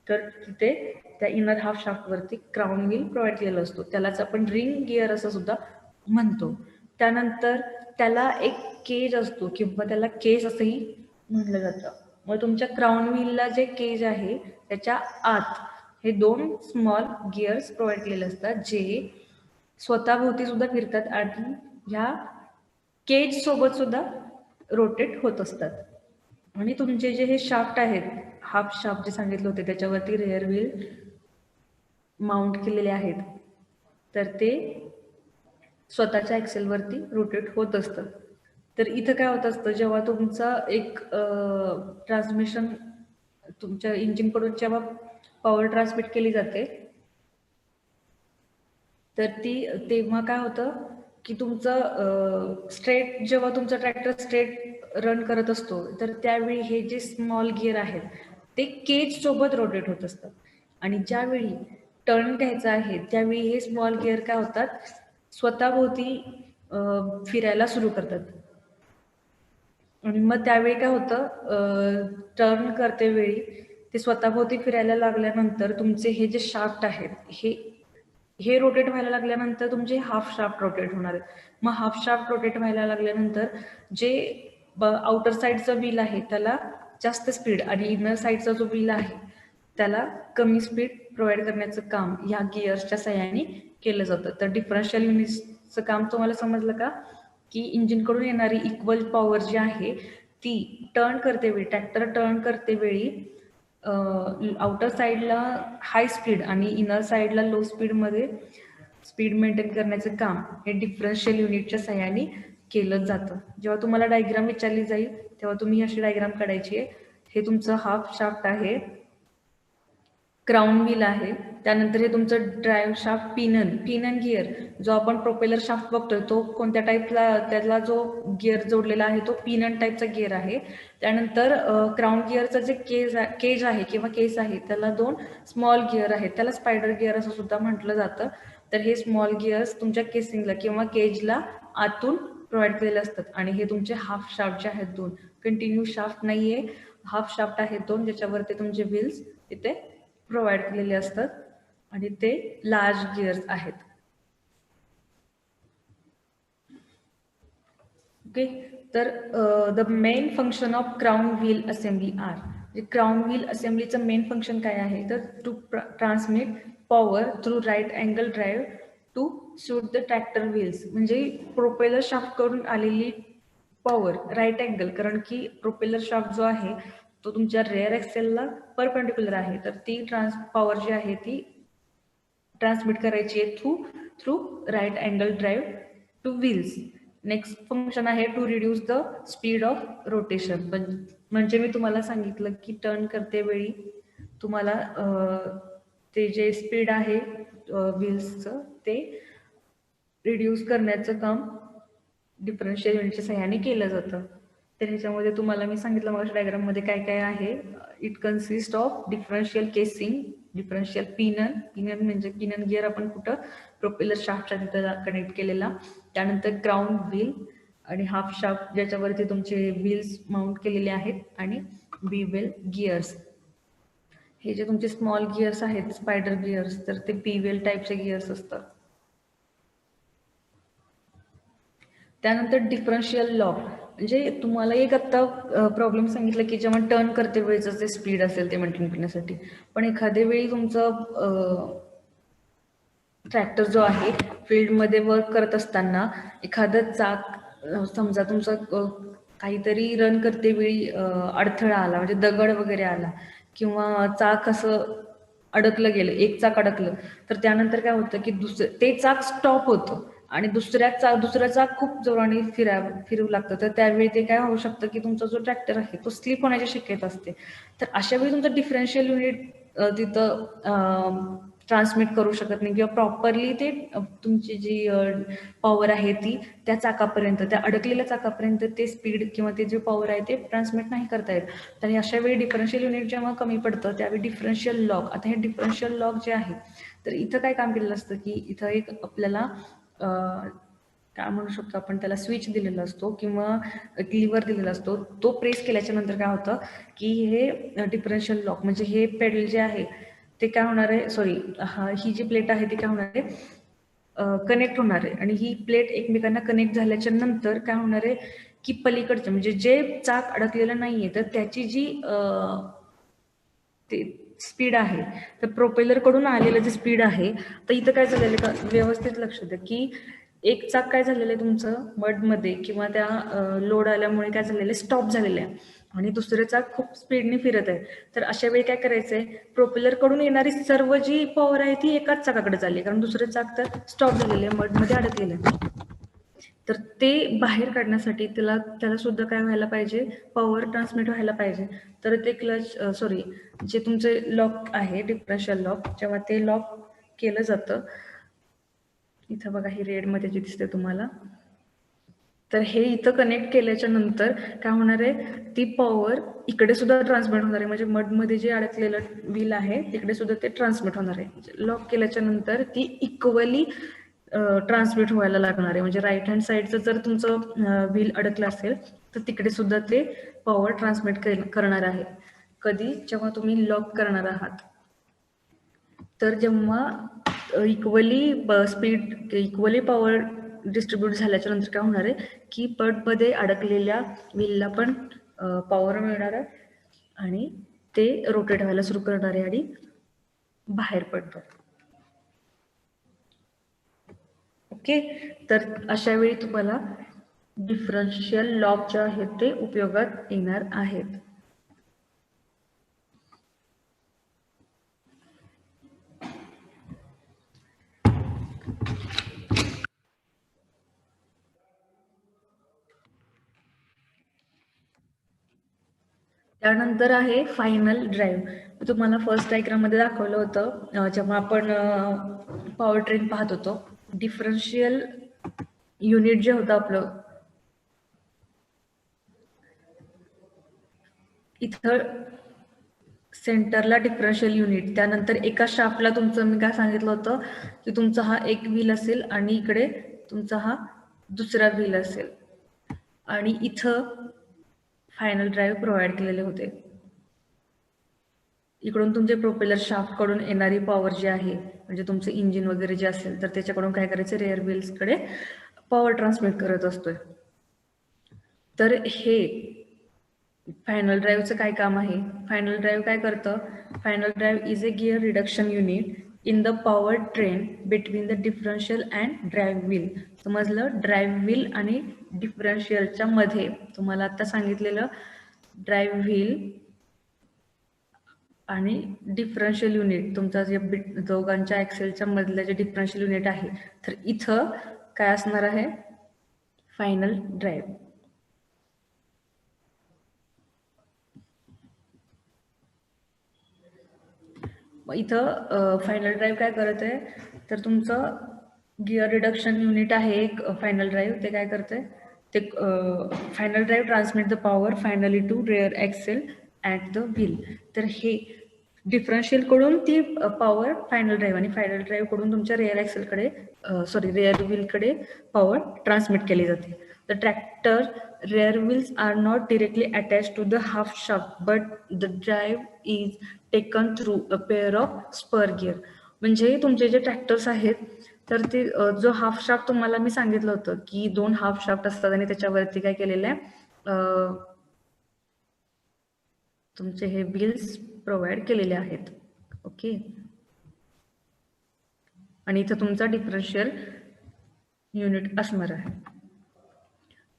तर तिथे त्या इनर हाफ शाफ्ट वरती क्राऊन व्हील प्रोव्हाइड केलेला असतो. त्यालाच आपण रिंग गिअर असं सुद्धा म्हणतो. त्यानंतर त्याला एक केज असतो किंवा त्याला केस असंही म्हटलं जातं. मग तुमच्या क्राऊन व्हीलला जे केज आहे त्याच्या आत हे 2 स्मॉल गिअर्स प्रोव्हाइड केलेले असतात, जे स्वतःभोवती सुद्धा फिरतात आणि ह्या केज सोबत सुद्धा रोटेट होत असतात. आणि तुमचे जे हे शाफ्ट आहेत, हाफ शाफ्ट जे सांगितले होते त्याच्यावरती रेअर व्हील माउंट केलेले आहेत, तर ते स्वतःच्या ॲक्सेलवरती रोटेट होत असतं. तर इथं काय होत असतं, जेव्हा तुमचा एक ट्रान्समिशन तुमच्या इंजिनकडून जेव्हा पॉवर ट्रान्समिट केली जाते, तर तेव्हा काय होतं की तुमचं जेव्हा तुमचा ट्रॅक्टर स्ट्रेट रन करत असतो, तर त्यावेळी हे जे स्मॉल गिअर आहेत ते केज सोबत रोटेट होत असतात. आणि ज्यावेळी टर्न घ्यायचा आहे त्यावेळी हे स्मॉल गिअर काय होतात, स्वतःभोवती फिरायला सुरू करतात. आणि मग त्यावेळी काय होतं, टर्न करते वेळी ते स्वतःभोवती फिरायला लागल्यानंतर तुमचे हे जे शाफ्ट आहेत हे रोटेट व्हायला लागल्यानंतर तुमचे हाफ शाफ्ट रोटेट होणार आहेत. मग हाफ शाफ्ट रोटेट व्हायला लागल्यानंतर जे आउटर साईडचं व्हील आहे त्याला जास्त स्पीड आणि इनर साईडचा जो व्हील आहे त्याला कमी स्पीड प्रोव्हाइड करण्याचं काम ह्या गिअर्सच्या साहाय्याने केलं जातं. तर डिफरन्शियल युनिट्सचं काम तुम्हाला समजलं का, की इंजिनकडून येणारी इक्वल पॉवर जी आहे ती ट्रॅक्टर टर्न करते वेळी आउटर साईडला हाय स्पीड आणि इनर साईडला लो स्पीडमध्ये स्पीड मेंटेन करण्याचं काम हे डिफरन्शियल युनिटच्या साहाय्याने केलं जातं. जेव्हा तुम्हाला डायग्राम विचारली जाईल तेव्हा तुम्ही अशी डायग्राम काढायची आहे. हे तुमचं हाफ शाफ्ट आहे, क्राऊन व्हील आहे, त्यानंतर हे तुमचं ड्राईव्ह शाफ्ट पिनन गिअर जो आपण प्रोपेलर शाफ्ट बघतोय तो कोणत्या टाईपला, त्याला जो गिअर जोडलेला आहे तो पिनन टाईपचा गिअर आहे. त्यानंतर क्राऊन गिअरचं जे केज आहे किंवा केस आहे त्याला 2 स्मॉल गिअर आहेत, त्याला स्पायडर गिअर असं सुद्धा म्हटलं जातं. तर हे स्मॉल गिअर्स तुमच्या केसिंगला किंवा केजला आतून प्रोव्हाइड केलेले असतात. आणि हे तुमचे हाफ शाफ्ट जे आहेत 2, कंटिन्यू शाफ्ट नाहीये, हाफ शाफ्ट आहेत 2, ज्याच्यावरती तुमचे व्हील्स तिथे प्रोव्हाइड केलेले असतात आणि ते लार्ज गिअर्स आहेत. ओके, तर the main function of crown wheel assembly are, crown wheel असेंब्लीचं मेन फंक्शन काय आहे, तर to transmit power through right angle drive to suit the tractor wheels. म्हणजे प्रोपेलर शाफ्ट करून आलेली पॉवर राईट अँगल, कारण की प्रोपेलर शाफ्ट जो आहे तो तुमच्या रेअर ॲक्सेलला परपेंडिक्युलर आहे, तर ती पॉवर जी आहे ती ट्रान्समिट करायची आहे through right angle drive to wheels. Next function आहे to reduce the speed of rotation. म्हणजे मी तुम्हाला सांगितलं की टर्न करते वेळी तुम्हाला ते जे स्पीड आहे व्हील्सचं ते रिड्यूस करण्याचं काम डिफरन्शियल युनिटच्या सहाय्याने केलं जातं. तर ह्याच्यामध्ये तुम्हाला मी सांगितलं मग डायग्राममध्ये काय काय आहे. It consist of differential casing, differential pinion, pinion म्हणजे पिनन गिअर आपण कुठं प्रोपेलर शाफ्टच्या तिथं कनेक्ट केलेला. त्यानंतर ग्राउंड व्हील आणि हाफ शाफ्ट ज्याच्यावरती तुमचे व्हील्स माउंट केलेले आहेत आणि बीवेल गिअर्स. हे जे तुमचे स्मॉल गिअर्स आहेत स्पायडर गिअर्स तर ते पीवेल टाईपचे गिअर्स असतात. त्यानंतर डिफरन्शियल लॉक म्हणजे तुम्हाला एक आत्ता प्रॉब्लेम सांगितलं की जेव्हा टर्न करते वेळेचं जे स्पीड असेल ते मेंटेन करण्यासाठी, पण एखाद्या वेळी तुमचं ट्रॅक्टर जो आहे फील्डमध्ये वर्क करत असताना एखादं चाक समजा तुमचं काहीतरी रन करते वेळी अडथळा आला म्हणजे दगड वगैरे आला किंवा चाक असं अडकलं गेलं, एक चाक अडकलं तर त्यानंतर काय होतं की ते चाक स्टॉप होतं आणि दुसऱ्या चाक खूप जोराने फिरू लागतं. तर त्यावेळी ते काय होऊ शकतं की तुमचा जो ट्रॅक्टर आहे तो स्लिप होण्याची शक्यता असते. तर अशा वेळी तुमचं डिफरन्शियल युनिट तिथं ट्रान्समिट करू शकत नाही किंवा प्रॉपरली ते तुमची जी पॉवर आहे ती त्या चाकापर्यंत, त्या अडकलेल्या चाकापर्यंत ते स्पीड किंवा ते जे पॉवर आहे ते ट्रान्समिट नाही करता येत. तर अशा वेळी डिफरन्शियल युनिट जेव्हा कमी पडतं त्यावेळी डिफरन्शियल लॉक, आता हे डिफरन्शियल लॉक जे आहे तर इथं काय काम केलेलं असतं की इथं एक आपल्याला काय म्हणू शकतो आपण त्याला स्विच दिलेला असतो किंवा लिव्हर दिलेला असतो. तो प्रेस केल्याच्या नंतर काय होतं की हे डिफरन्शियल लॉक म्हणजे हे पेडल जे आहे ते काय होणार आहे, सॉरी ही जी प्लेट आहे ती काय होणार आहे कनेक्ट होणार आहे आणि ही प्लेट एकमेकांना कनेक्ट झाल्याच्या नंतर काय होणार आहे की पलीकडचं म्हणजे जे चाक अडकलेलं नाहीये तर त्याची जी ते स्पीड आहे तर प्रोपेलर कडून आलेलं जे स्पीड आहे तर इथं काय झालेलं का व्यवस्थित लक्ष द्या की एक चाक काय झालेलं आहे तुमचं मडमध्ये किंवा त्या लोड आल्यामुळे काय झालेलं आहे स्टॉप झालेलं आहे आणि दुसरं चाक खूप स्पीडने फिरत आहे. तर अशा वेळी काय करायचंय प्रोपेलर कडून येणारी सर्व जी पॉवर आहे ती एकाच चाकाकडे चालली कारण दुसरं चाक तर स्टॉप झालेलं आहे मडमध्ये अडकलेलं आहे. तर ते बाहेर काढण्यासाठी त्याला सुद्धा काय व्हायला पाहिजे पॉवर ट्रान्समिट व्हायला पाहिजे. तर ते सॉरी जे तुमचे लॉक आहे डिफरन्शियल लॉक जेव्हा ते लॉक केलं जातं इथं बघा ही रेडमध्ये जे दिसते तुम्हाला तर हे इथं कनेक्ट केल्याच्या नंतर काय होणार आहे ती पॉवर इकडे सुद्धा ट्रान्समिट होणार आहे म्हणजे मडमध्ये जे अडकलेलं व्हील आहे तिकडे सुद्धा ते ट्रान्समिट होणार आहे. लॉक केल्याच्या नंतर ती इक्वली ट्रान्समिट व्हायला लागणार आहे म्हणजे राईट हँड साईडचं जर तुमचं व्हील अडकलं असेल तर तिकडे सुद्धा ते पॉवर ट्रान्समिट करणार आहे. कधी जेव्हा तुम्ही लॉक करणार आहात तर जेव्हा इक्वली पॉवर डिस्ट्रीब्यूट झाल्याच्या नंतर काय होणार आहे की पडमध्ये अडकलेल्या व्हीलला पण पॉवर मिळणार आहे आणि ते रोटेट व्हायला सुरू करणार आहे आणि बाहेर पडतं. ओके, तर अशा वेळी तुम्हाला डिफरन्शियल लॉक जे आहेत ते उपयोगात येणार आहेत. त्यानंतर आहे फायनल ड्राईव्ह. तुम्हाला फर्स्ट डायग्राम मध्ये दाखवलं होतं जेव्हा आपण पॉवर ट्रेन पाहत होतो. डिफरन्शियल युनिट जे होतं आपलं इथं सेंटरला डिफरन्शियल युनिट, त्यानंतर एका शाफ्टला तुमचं मी काय सांगितलं होतं की तुमचा हा एक व्हील असेल आणि इकडे तुमचा हा दुसरा व्हील असेल आणि इथं फायनल ड्राईव्ह प्रोव्हाइड केलेले होते. इकडून तुमचे प्रोपेलर शाफ्ट कडून येणारी पॉवर जी आहे म्हणजे तुमचं इंजिन वगैरे जे असेल तर त्याच्याकडून काय करायचं रेअर व्हील्सकडे पॉवर ट्रान्समिट करत असतोय. तर हे फायनल ड्राईव्हचं काय काम आहे, फायनल ड्राईव्ह काय करतं, final drive is a gear reduction unit in the power train between the differential and drive wheel. समजलं, ड्राईव्ह व्हील आणि डिफरन्शियलच्या मध्ये तुम्हाला आता सांगितलेलं ड्राईव्ह व्हील आणि डिफरन्शियल युनिट तुमचा जे दोघांच्या ऍक्सेलच्या मधलं जे डिफरन्शियल युनिट आहे तर इथं काय असणार आहे फायनल ड्राईव्ह. इथं फायनल ड्राईव्ह काय करत आहे तर तुमचं गिअर रिडक्शन युनिट आहे एक फायनल ड्राईव्ह, ते काय करते ते final drive transmit the power finally to rear axle at the wheel. तर हे डिफरन्शियल कडून ती पॉवर फायनल ड्राईव्ह आणि फायनल ड्राईव्ह कडून तुमच्या रेअर ऍक्सेलकडे रेअर व्हीलकडे पॉवर ट्रान्समिट केली जाते. The tractor rear wheels are not directly attached to the half shaft, but the drive is taken through a pair of spur gear. म्हणजे तुमचे जे ट्रॅक्टर्स आहेत तर ते जो हाफ शाफ्ट तुम्हाला मी सांगितलं होतं की 2 हाफ शाफ्ट असतात आणि त्याच्यावरती काय केलेलं आहे, तुमचे हे व्हील्स प्रोव्हाइड केलेले आहेत. ओके, आणि इथं तुमचा डिफरन्शियल युनिट असणार आहे.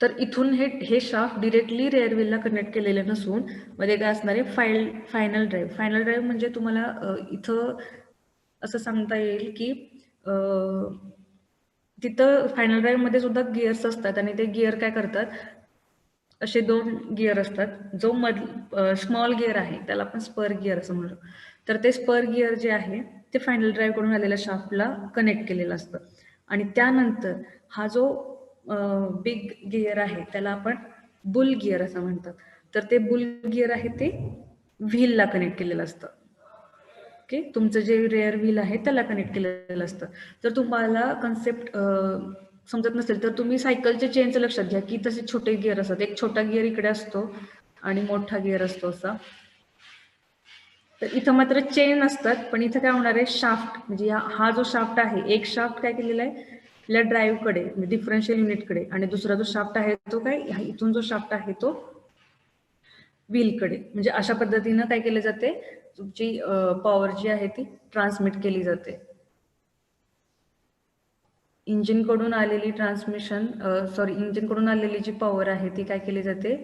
तर इथून हे शाफ्ट डिरेक्टली रेअर व्हीलला कनेक्ट केलेले नसून मध्ये काय असणार आहे, फायनल ड्राईव्ह. फायनल ड्राईव्ह म्हणजे तुम्हाला इथं असं सांगता येईल की तिथं फायनल ड्राईव्ह मध्ये सुद्धा गिअर्स असतात आणि ते गिअर काय करतात, असे 2 गिअर असतात. जो स्मॉल गिअर आहे त्याला आपण स्पर गिअर असं म्हणतो. तर ते स्पर गिअर जे आहे ते फायनल ड्राईव्ह कडून आलेल्या शाफ्टला कनेक्ट केलेलं असतं आणि त्यानंतर हा जो बिग गिअर आहे त्याला आपण बुल गिअर असं म्हणतात. तर ते बुल गिअर आहे ते व्हीलला कनेक्ट केलेलं असतं. ओके, तुमचं जे रेअर व्हील आहे त्याला कनेक्ट केलेलं असतं. जर तुम्हाला कन्सेप्ट समजत नसेल तर तुम्ही सायकलच्या चेनचं लक्षात घ्या की तसे छोटे गिअर असतात. एक छोटा गिअर इकडे असतो आणि मोठा गिअर असतो असा. तर इथं मात्र चेन असतात, पण इथं काय होणार आहे, शाफ्ट म्हणजे हा जो शाफ्ट आहे, एक शाफ्ट काय केलेला आहे आपल्या ड्राईव्हकडे म्हणजे डिफरन्शियल युनिटकडे आणि दुसरा जो शाफ्ट आहे तो काय इथून जो शाफ्ट आहे तो व्हीलकडे. म्हणजे अशा पद्धतीनं काय केले जाते, तुमची पॉवर जी आहे ती ट्रान्समिट केली जाते. इंजिन कडून आलेली इंजिन कडून आलेली जी पॉवर आहे ती काय केली जाते,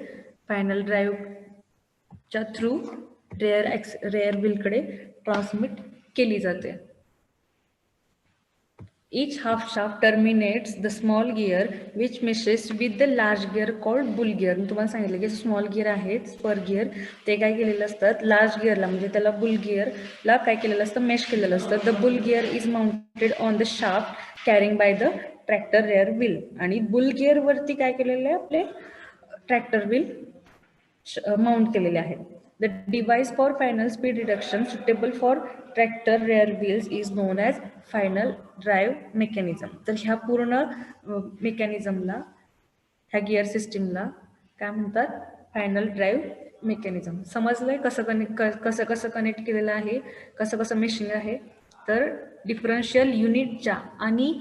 फायनल ड्राईव्हच्या थ्रू रेअर व्हीलकडे ट्रान्समिट केली जाते. Each half shaft terminates the small gear which meshes with the large gear called bull gear. मी तुम्हाला सांगितलं की स्मॉल गिअर आहेत, स्पर गिअर, ते काय केलेलं असतात, लार्ज गिअरला म्हणजे त्याला बुल गिअरला काय केलेलं असतं, मेश केलेलं असतं. The boule gear is mounted on the shaft carrying by the tractor rare wheel. आणि बुल गिअरवरती काय केलेलं आहे, आपले ट्रॅक्टर व्हील माउंट केलेले आहेत. The device for final speed reduction suitable for tractor rear wheels is known as final drive mechanism. तर ह्या पूर्ण मेकॅनिझमला, ह्या गिअर सिस्टीमला काय म्हणतात, फायनल ड्राईव्ह मेकॅनिझम. समजलंय कसं कनेक्ट केलेलं आहे, कसं मेशिंग आहे. तर डिफरन्शियल युनिटच्या आणि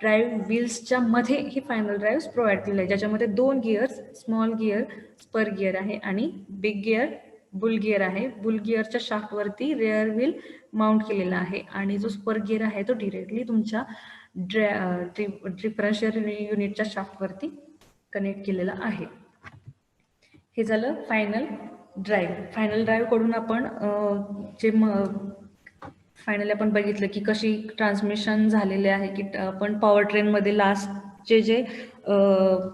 ड्राईव्ह व्हील्सच्या मध्ये ही फायनल ड्राईव्ह प्रोव्हाइड केलेलं आहे, ज्याच्यामध्ये 2 gears, small gear spur gear आहे आणि बिग गिअर बुल गिअर आहे. बुल गिअरच्या शाफ्टवरती रेअर व्हील माउंट केलेला आहे आणि जो स्पर गिअर आहे तो डिरेक्टली तुमच्या डिफरन्शियल युनिटच्या शाफ्टवरती कनेक्ट केलेला आहे. हे झालं फायनल ड्राईव्ह. फायनल ड्राईव्ह कडून आपण जे फायनली आपण बघितलं की कशी ट्रान्समिशन झालेले आहे, की आपण पॉवर ट्रेनमध्ये लास्टचे जे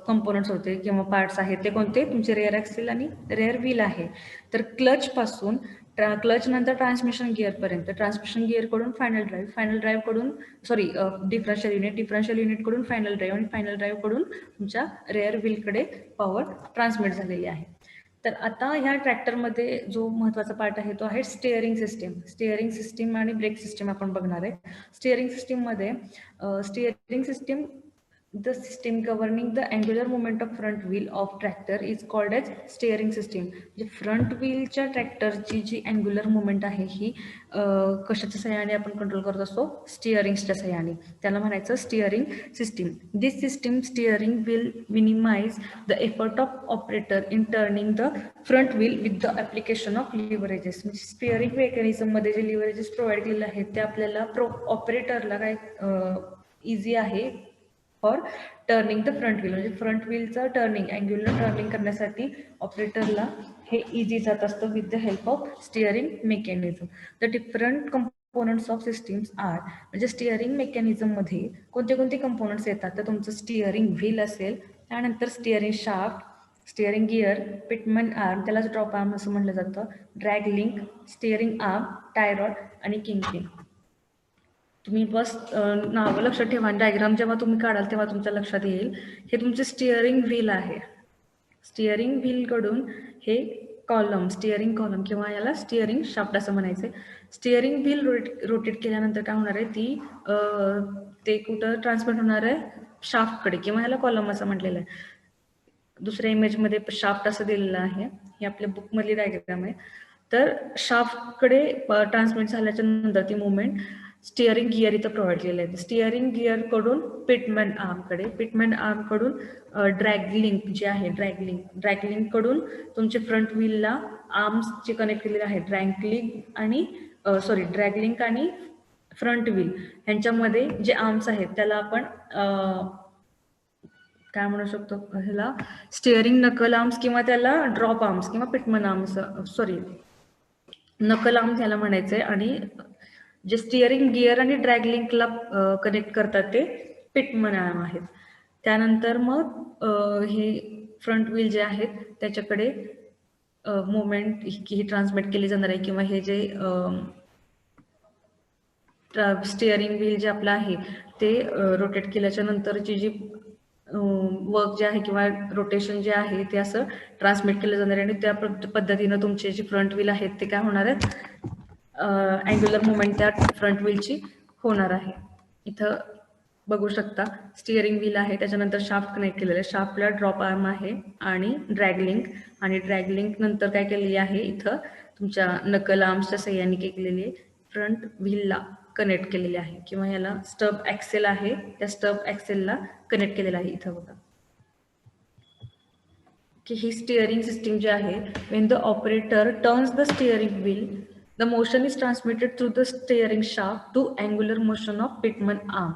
कंपोनंट्स होते किंवा पार्ट्स आहेत ते कोणते, तुमचे रेअर ॲक्सेल आणि रेअर व्हील आहे. तर क्लचपासून क्लच नंतर ट्रान्समिशन गिअरपर्यंत, ट्रान्समिशन गिअरकडून फायनल ड्राईव्हकडून डिफरन्शियल युनिटकडून फायनल ड्राईव्ह आणि फायनल ड्राईव्हकडून तुमच्या रेअर व्हीलकडे पॉवर ट्रान्समिट झालेली आहे. तर आता ह्या ट्रॅक्टरमध्ये जो महत्त्वाचा पार्ट आहे तो आहे स्टिअरिंग सिस्टीम आणि ब्रेक सिस्टीम आपण बघणार आहे. Steering system the system governing the angular movement of front wheel of tractor is called as steering system. म्हणजे फ्रंट व्हीलच्या ट्रॅक्टरची जी अँग्युलर मुवमेंट आहे ही कशाच्या सहाय्याने आपण कंट्रोल करत असतो, स्टिअरिंगच्या सहाय्याने. त्याला म्हणायचं steering system. This system steering will minimize the effort of operator in turning the front wheel with the application of leverages. म्हणजे स्टिअरिंग मेकॅनिझममध्ये जे लिव्हरेजेस प्रोव्हाइड केलेले आहेत ते आपल्याला ऑपरेटरला काय इझी आहे for turning the front wheel. म्हणजे फ्रंट व्हीलचं अँग्युलर टर्निंग करण्यासाठी ऑपरेटरला हे इझी जात असतं with the help of steering mechanism. The different components of systems are, म्हणजे स्टिअरिंग मेकॅनिझममध्ये कोणते कंपोनंट्स येतात, तर तुमचं स्टिअरिंग व्हील असेल, त्यानंतर steering shaft, steering gear, pitman arm, त्यालाच ड्रॉप आर्म असं म्हटलं जातं, drag link, steering arm, tie rod आणि किंगपिन. तुम्ही बस नावं लक्षात ठेवा, डायग्राम जेव्हा तुम्ही काढाल तेव्हा तुमच्या लक्षात येईल. हे तुमचे स्टिअरिंग व्हील आहे. स्टिअरिंग व्हीलकडून हे कॉलम, स्टिअरिंग कॉलम किंवा याला स्टिअरिंग शाफ्ट असं म्हणायचं. स्टिअरिंग व्हील रोटेट केल्यानंतर काय होणार आहे, ती ते कुठं ट्रान्समिट होणार आहे, शाफ्टकडे किंवा ह्याला कॉलम असं म्हटलेलं आहे. दुसऱ्या इमेजमध्ये शाफ्ट असं दिलेलं आहे, हे आपल्या बुकमधली डायग्राम आहे. तर शाफ्टकडे ट्रान्समिट झाल्याच्या नंतर ती मुवमेंट स्टिअरिंग गिअर इथं प्रोव्हाइड केलेलं आहे. स्टिअरिंग गिअरकडून पिटमॅन आर्मकडे, पिटमॅन आर्मकडून ड्रॅगलिंक जे आहे, ड्रॅगलिंगकडून तुमचे फ्रंट व्हीलला आर्म्स जे कनेक्ट केलेले आहेत, ड्रॅगलिंक आणि फ्रंट व्हील ह्यांच्यामध्ये जे आर्म्स आहेत त्याला आपण काय म्हणू शकतो, ह्याला स्टिअरिंग नकल आर्म्स किंवा त्याला ड्रॉप आर्म्स किंवा पिटमन आर्म्स, नकल आर्म्स ह्याला म्हणायचंय. आणि जे स्टिअरिंग गिअर आणि ड्रॅगलिंकला कनेक्ट करतात ते पिटमन आर्म आहेत. त्यानंतर मग हे फ्रंट व्हील जे आहेत त्याच्याकडे मुवमेंट ही ट्रान्समिट केली जाणार आहे, किंवा हे जे स्टिअरिंग व्हील जे आपलं आहे ते रोटेट केल्याच्या नंतरची जी वर्क जे आहे किंवा रोटेशन जे आहे ते असं ट्रान्समिट केलं जाणार आहे. आणि त्या पद्धतीनं तुमचे जे फ्रंट व्हील आहेत ते काय होणार आहेत, अँग्युलर मुवमेंट त्या फ्रंट व्हीलची होणार आहे. इथं बघू शकता स्टिअरिंग व्हील आहे, त्याच्यानंतर शाफ्ट कनेक्ट केलेलं आहे, शाफ्टला ड्रॉप आर्म आहे आणि ड्रॅगलिंक नंतर काय केलेली आहे, इथं तुमच्या नकल आर्म्सच्या सहाय्याने केलेली आहे, फ्रंट व्हीलला कनेक्ट केलेले आहे, किंवा याला स्टब ॲक्सेल आहे, त्या स्टब ॲक्सेलला कनेक्ट केलेलं आहे. इथं बघा की ही स्टिअरिंग सिस्टीम जी आहे, when the operator turns the steering wheel, the motion is transmitted through the steering shaft to angular motion of pitman arm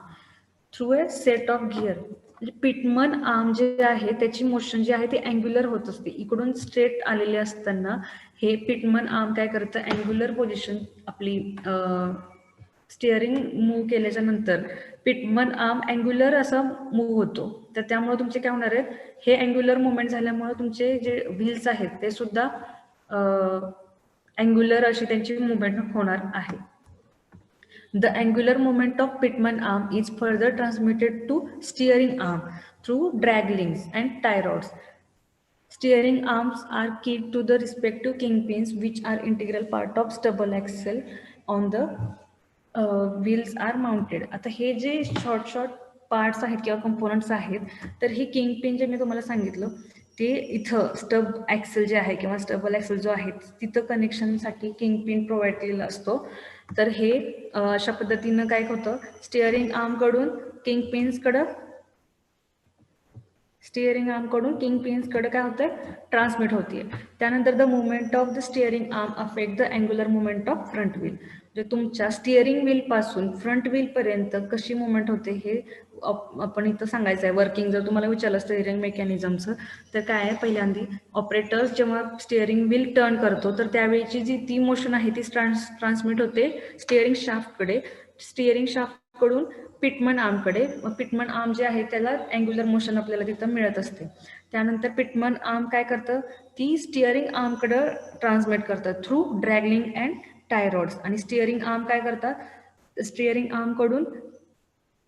through a set of gear. म्हणजे पिटमन आर्म जे आहे त्याची मोशन जी आहे ती angular होत असते. इकडून स्ट्रेट आलेले असताना हे पिटमन आर्म काय करतं, अँग्युलर पोझिशन आपली स्टिअरिंग मूव्ह केल्याच्या नंतर पिटमन आर्म अँग्युलर असा मूव्ह होतो. तर त्यामुळे तुमचे काय होणार आहेत, हे अँग्युलर मुवमेंट झाल्यामुळे तुमचे जे व्हील्स आहेत ते सुद्धा अँग्युलर अशी त्यांची मुवमेंट होणार आहे. The angular moment of pitman arm is further transmitted to steering arm through drag links and tie rods. Steering arms are keyed to the respective kingpins, which are integral part of stubble axle on the wheels are mounted. आता हे जे short parts आहेत किंवा components आहेत, तर ही kingpin जे मी तुम्हाला सांगितलं ते इथं स्टब ॲक्सेल जे आहे किंवा स्टबल ॲक्सेल जो आहे तिथं कनेक्शनसाठी किंगपिन प्रोव्हाइड केलेला असतो. तर हे अशा पद्धतीनं काय होतं, स्टिअरिंग आर्मकडून किंगपिन्सकडं काय होतंय, ट्रान्समिट होते. त्यानंतर the movement of the steering arm affect the angular movement of front wheel. जे तुमच्या स्टिअरिंग व्हील पासून फ्रंट व्हील पर्यंत कशी मुवमेंट होते हे आपण इथं सांगायचं आहे. वर्किंग जर तुम्हाला विचारलं स्टिअरिंग मेकॅनिझमचं, तर काय आहे, पहिल्यांदा ऑपरेटर्स जेव्हा स्टिअरिंग व्हील टर्न करतो तर त्यावेळीची जी ती मोशन आहे ती ट्रान्समिट होते स्टिअरिंग शाफ्टकडे, स्टिअरिंग शाफ्टकडून पिटमन आर्मकडे. पिटमन आर्म जे आहे त्याला अँग्युलर मोशन आपल्याला तिथं मिळत असते. त्यानंतर पिटमन आर्म काय करतं, ती स्टिअरिंग आर्मकडं ट्रान्समिट करतात through drag link and tie rods. आणि स्टिअरिंग आर्म काय करतात, स्टिअरिंग आर्मकडून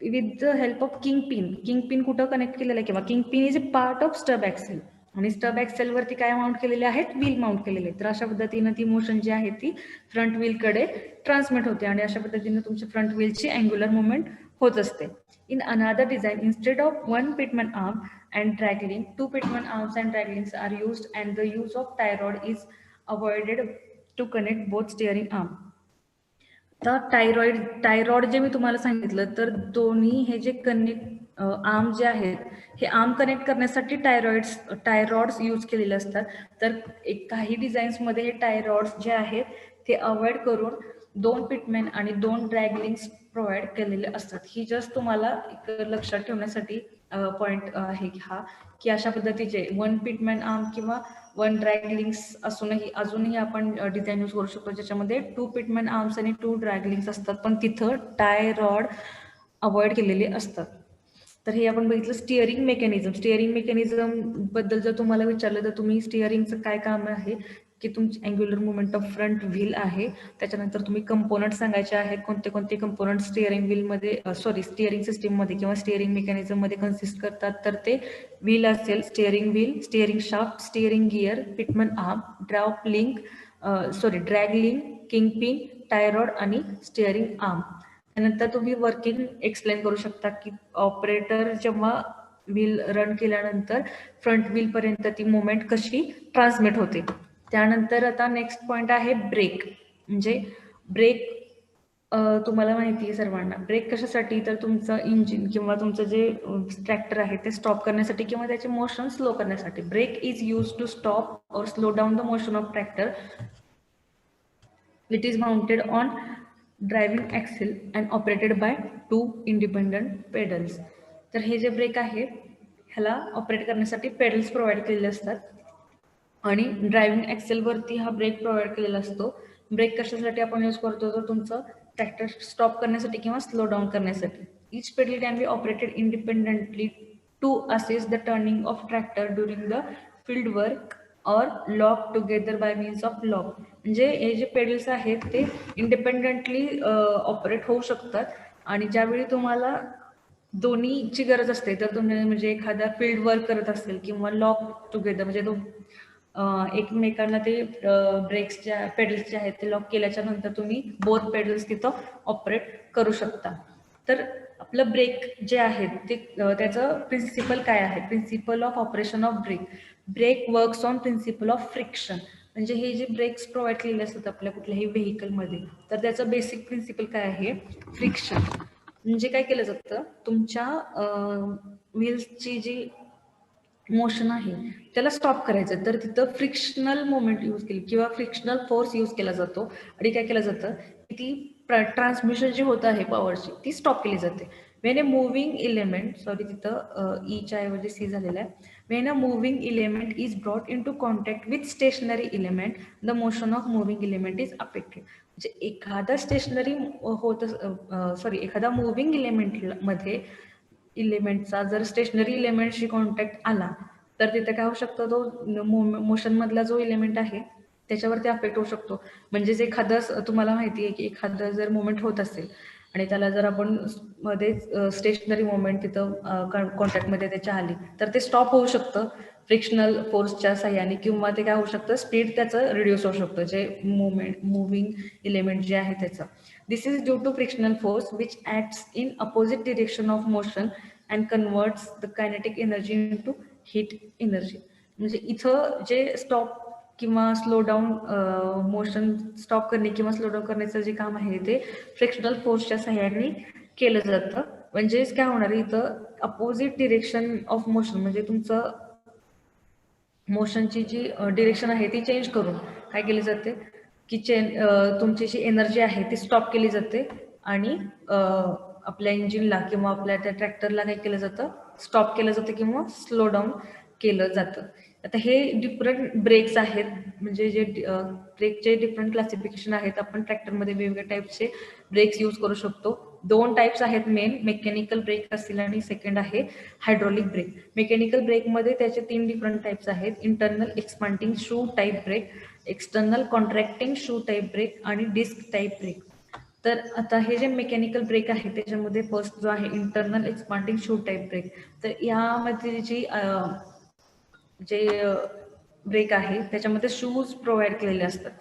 with the help of kingpin कुठं कनेक्ट केलेलं आहे, किंवा kingpin is a part of stub axle, आणि स्टब ॲक्सेलवरती काय माउंट केलेले आहेत, व्हील माउंट केलेले आहेत. तर अशा पद्धतीनं ती मोशन जी आहे ती फ्रंट व्हीलकडे ट्रान्समिट होते, आणि अशा पद्धतीनं तुमच्या फ्रंट व्हीलची अँग्युलर मुवमेंट होत असते. In another design, instead of one pitman arm and drag link, two pitman arms and drag links are used, and the use of tie rod is avoided to connect both steering arm. तर tie rod जे मी तुम्हाला सांगितलं, तर दोन्ही हे जे connect arm जे आहेत हे आर्म कनेक्ट करण्यासाठी टाय रॉड्स यूज केलेले असतात. तर काही डिझाईन्समध्ये हे टाय रॉड्स जे आहेत ते अवॉइड करून 2 पिटमॅन आणि 2 ड्रॅग लिंक्स प्रोव्हाइड केलेले असतात. ही जस्ट तुम्हाला लक्षात ठेवण्यासाठी पॉइंट आहे हा, की अशा पद्धतीचे 1 पिटमॅन आर्म किंवा 1 ड्रॅग लिंक्स अजूनही आपण डिझाईन यूज करू शकतो, ज्याच्यामध्ये 2 पिटमॅन आर्म्स आणि 2 ड्रॅग लिंक्स असतात, पण तिथं टाय रॉड अवॉइड केलेले असतात. तर हे आपण बघितलं स्टिअरिंग मेकॅनिझम बद्दल. जर तुम्हाला विचारलं तर तुम्ही स्टिअरिंगचं काय काम आहे की तुमची angular movement of front wheel आहे. त्याच्यानंतर तुम्ही कंपोनंट सांगायचे आहेत, कोणते कोणते कंपोनंट स्टिअरिंग व्हीलमध्ये स्टिअरिंग सिस्टीममध्ये किंवा स्टिअरिंग मेकॅनिझममध्ये कन्सिस्ट करतात. तर ते व्हील असेल, steering wheel, steering shaft, steering gear, pitman arm, drag link, kingpin, tie rod आणि स्टिअरिंग आर्म. त्यानंतर तुम्ही वर्किंग एक्सप्लेन करू शकता की ऑपरेटर जेव्हा व्हील रन केल्यानंतर फ्रंट व्हील पर्यंत ती मुवमेंट कशी ट्रान्समिट होते. त्यानंतर आता नेक्स्ट पॉइंट आहे ब्रेक. म्हणजे ब्रेक तुम्हाला माहिती आहे सर्वांना, ब्रेक कशासाठी, तर तुमचं इंजिन किंवा तुमचं जे ट्रॅक्टर आहे ते स्टॉप करण्यासाठी किंवा त्याचे मोशन स्लो करण्यासाठी. Brake is use to stop और slow down the motion of tractor. It is mounted on driving axle and operated by 2 independent pedals. तर हे जे ब्रेक आहे ह्याला ऑपरेट करण्यासाठी पेडल्स प्रोव्हाइड केलेले असतात आणि ड्रायव्हिंग ॲक्सेलवरती हा ब्रेक प्रोव्हाइड केलेला असतो. ब्रेक कशासाठी आपण यूज करतो, तर तुमचं ट्रॅक्टर स्टॉप करण्यासाठी किंवा स्लो डाऊन करण्यासाठी. Each pedal can be operated independently to assist the turning of tractor during the field work और lock together by means of lock. म्हणजे हे जे पेडल्स आहेत ते इंडिपेंडेंटली ऑपरेट होऊ शकतात आणि ज्यावेळी तुम्हाला दोन्हीची गरज असते, तर तुम्ही म्हणजे एखादा फील्ड वर्क करत असेल किंवा लॉक टुगेदर म्हणजे तो एकमेकांना ते ब्रेक्सच्या पेडल्स जे आहेत ते लॉक केल्याच्या नंतर तुम्ही बोथ पेडल्स तिथं ऑपरेट करू शकता. तर आपलं ब्रेक जे आहेत ते त्याचं प्रिन्सिपल काय आहे, principle of operation of brake. Brake works on principle of friction. म्हणजे हे जे ब्रेक्स प्रोव्हाइड केलेले असतात आपल्या कुठल्याही व्हेकलमध्ये, तर त्याचं बेसिक प्रिन्सिपल काय आहे, फ्रिक्शन. म्हणजे काय केलं जातं, तुमच्या व्हील्सची जी मोशन आहे त्याला स्टॉप करायचं, तर तिथं फ्रिक्शनल मोमेंट यूज केली किंवा फ्रिक्शनल फोर्स यूज केला जातो आणि काय केलं जातं की ती ट्रान्समिशन जी होत आहे पॉवरची ती स्टॉप केली जाते. वेन ए मुव्हिंग इलेमेंट, तिथं ईच्या ऐवजी सी झालेला आहे. When a moving element is brought into contact with stationary element, the motion of moving element is affected. म्हणजे एखादा मुव्हिंग इलेमेंटमध्ये इलेमेंटचा जर स्टेशनरी इलेमेंटशी कॉन्टॅक्ट आला तर तिथे काय होऊ शकतं, तो मोशन मधला जो इलेमेंट आहे त्याच्यावरती अफेक्ट होऊ शकतो. म्हणजेच एखादं तुम्हाला माहिती आहे की एखादं जर मुवमेंट होत असेल आणि त्याला जर आपण मध्येच स्टेशनरी मुवमेंट तिथं कॉन्टॅक्टमध्ये त्याच्या आली तर ते स्टॉप होऊ शकतं फ्रिक्शनल फोर्सच्या साह्याने, किंवा ते काय होऊ शकतं, स्पीड त्याचं रिड्यूस होऊ शकतं जे मुव्हिंग इलेमेंट जे आहे त्याचं. This is due to frictional force which acts in opposite direction of motion and converts the kinetic energy into heat energy. म्हणजे इथं जे स्टॉप किंवा स्लो डाऊन मोशन स्टॉप करणे किंवा स्लो डाऊन करण्याचं जे काम आहे ते फ्रिक्शनल फोर्सच्या सहाय्याने केलं जातं. म्हणजेच काय होणार आहे, इथं अपोजिट डिरेक्शन ऑफ मोशन म्हणजे तुमचं मोशनची जी डिरेक्शन आहे ती चेंज करून काय केली जाते की तुमची जी एनर्जी आहे ती स्टॉप केली जाते आणि आपल्या इंजिनला किंवा आपल्या त्या ट्रॅक्टरला काय केलं जातं, स्टॉप केलं जातं किंवा स्लो डाऊन केलं जातं. आता हे डिफरंट ब्रेक्स आहेत, म्हणजे जे ब्रेकचे डिफरंट क्लासिफिकेशन आहेत. आपण ट्रॅक्टरमध्ये वेगवेगळ्या टाईपचे ब्रेक्स यूज करू शकतो. 2 टाईप्स आहेत मेन, मेकॅनिकल ब्रेक असतील आणि सेकंड आहे हायड्रॉलिक ब्रेक. मेकॅनिकल ब्रेकमध्ये त्याचे 3 डिफरंट टाईप्स आहेत, internal expanding shoe type brake, external contracting shoe type brake आणि डिस्क टाईप ब्रेक. तर आता हे जे मेकॅनिकल ब्रेक आहे त्याच्यामध्ये फर्स्ट जो आहे internal expanding shoe type brake. तर यामध्ये जे ब्रेक आहे त्याच्यामध्ये शूज प्रोव्हाइड केलेले असतात.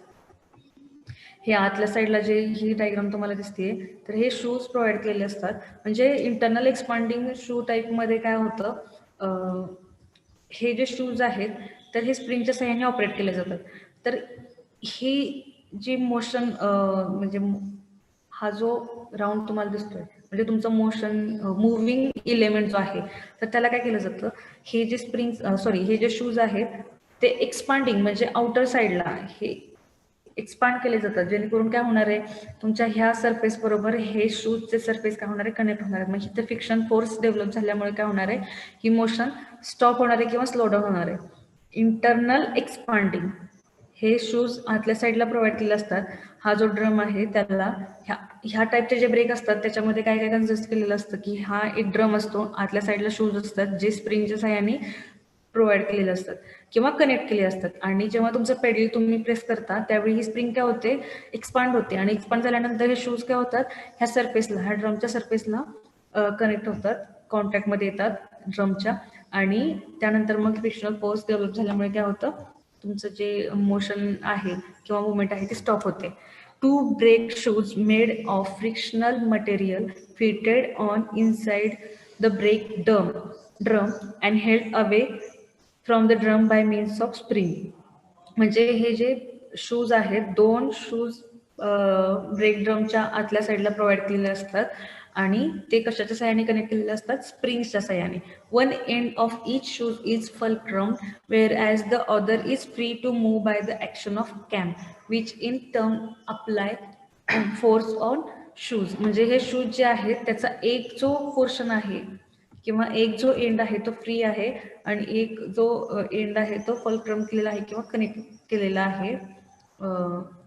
हे आतल्या साईडला जे ही डायग्राम तुम्हाला दिसते तर हे शूज प्रोव्हाइड केलेले असतात. म्हणजे इंटरनल एक्सपांडिंग शू टाईपमध्ये काय होतं, हे जे शूज आहेत तर हे स्प्रिंगच्या सहाय्याने ऑपरेट केले जातात. तर ही जी मोशन म्हणजे हा जो राऊंड तुम्हाला दिसतोय म्हणजे तुमचं मोशन मुव्हिंग इलेमेंट जो आहे तर त्याला काय केलं जातं, हे जे हे जे शूज आहेत ते एक्सपांडिंग म्हणजे आउटर साईडला हे एक्सपांड केले जातात, जेणेकरून काय होणार आहे, तुमच्या ह्या सरफेस बरोबर हे शूजचे सरफेस काय होणार आहे, कनेक्ट होणार आहे. म्हणजे इथे फ्रिक्शन फोर्स डेव्हलप झाल्यामुळे काय होणार आहे, ही मोशन स्टॉप होणार आहे किंवा स्लो डाऊन होणार आहे. इंटरनल एक्सपांडिंग हे शूज आतल्या साईडला प्रोव्हाइड केले असतात. हा जो ड्रम आहे त्याला ह्या टाईपचे जे ब्रेक असतात त्याच्यामध्ये काय कन्सिस्ट केलेलं असतं की हा एक ड्रम असतो, आतल्या साईडला शूज असतात जे स्प्रिंगच्या साह्याने प्रोव्हाइड केलेले असतात किंवा कनेक्ट केले असतात. आणि जेव्हा तुमचं पेडल तुम्ही प्रेस करता त्यावेळी ही स्प्रिंग काय होते, एक्सपांड होते आणि एक्सपांड झाल्यानंतर हे शूज काय होतात, ह्या सरफेसला, ह्या ड्रमच्या सरफेसला कनेक्ट होतात, कॉन्टॅक्टमध्ये येतात ड्रमच्या. आणि त्यानंतर मग फ्रिक्शनल फोर्स डेव्हलप झाल्यामुळे काय होतं, तुमचं जे मोशन आहे किंवा मुवमेंट आहे ते स्टॉप होते. Two brake shoes made of frictional material fitted on inside the brake drum and held away from the drum by means of spring. म्हणजे हे जे शूज आहेत, 2 शूज ब्रेक ड्रमच्या आतल्या साईडला प्रोव्हाइड केलेले असतात आणि ते कशाच्या सहाय्याने कनेक्ट केलेले असतात, स्प्रिंग्सच्या सहाय्याने. One end of each shoes is fulcrum whereas the other is free to move by the action of cam which in turn apply force on shoes. म्हणजे हे शूज जे आहेत त्याचा एक जो पोर्शन आहे किंवा एक जो एंड आहे तो फ्री आहे आणि एक जो एंड आहे तो फलक्रम केलेला आहे किंवा कनेक्ट केलेला आहे.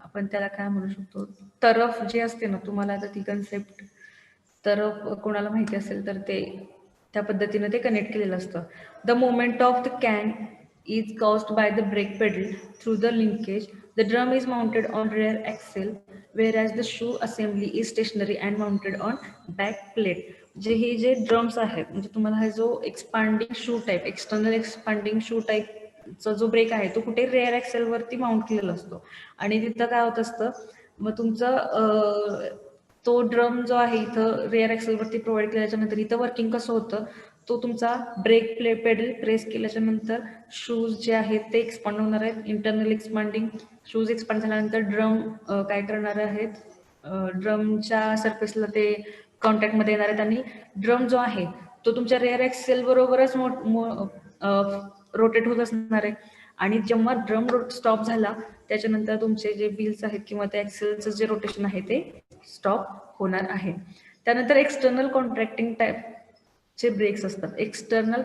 आपण त्याला काय म्हणू शकतो, तरफ जे असते ना, तुम्हाला आता ती कन्सेप्ट तरफ कोणाला माहिती असेल तर ते त्या पद्धतीने ते कनेक्ट केलेलं असतं. The moment of the can is caused by the brake pedal through the linkage. The drum is mounted on rear axle whereas the shoe assembly is stationary and mounted on back plate. जे हे जे drums आहेत, म्हणजे तुम्हाला हा जो expanding shoe type, external expanding shoe टाईपचा जो ब्रेक आहे तो कुठे रेअर ॲक्सेल वरती माउंट केलेला असतो. आणि तिथं काय होत असतं, मग तुमचं तो ड्रम जो आहे इथं रेअर ॲक्सेल वरती प्रोव्हाइड केल्याच्या नंतर इथं वर्किंग कसं होतं, तो तुमचा ब्रेक पेडल प्रेस केल्याच्या नंतर शूज जे आहेत ते एक्सपांड होणार आहेत, इंटरनल एक्सपांडिंग. शूज एक्सपांड झाल्यानंतर ड्रम काय करणार आहेत, ड्रमच्या सरफेसला ते कॉन्टॅक्टमध्ये येणार आहेत आणि ड्रम जो आहे तो तुमच्या रेअर ॲक्सेल बरोबरच रोटेट होत असणार आहे. आणि जेव्हा ड्रम स्टॉप झाला त्याच्यानंतर तुमचे जे व्हील्स आहेत किंवा त्या ॲक्सेलचं जे रोटेशन आहे ते स्टॉप होणार आहे. त्यानंतर एक्सटर्नल कॉन्ट्रॅक्टिंग टाईप चे ब्रेक्स असतात, एक्सटर्नल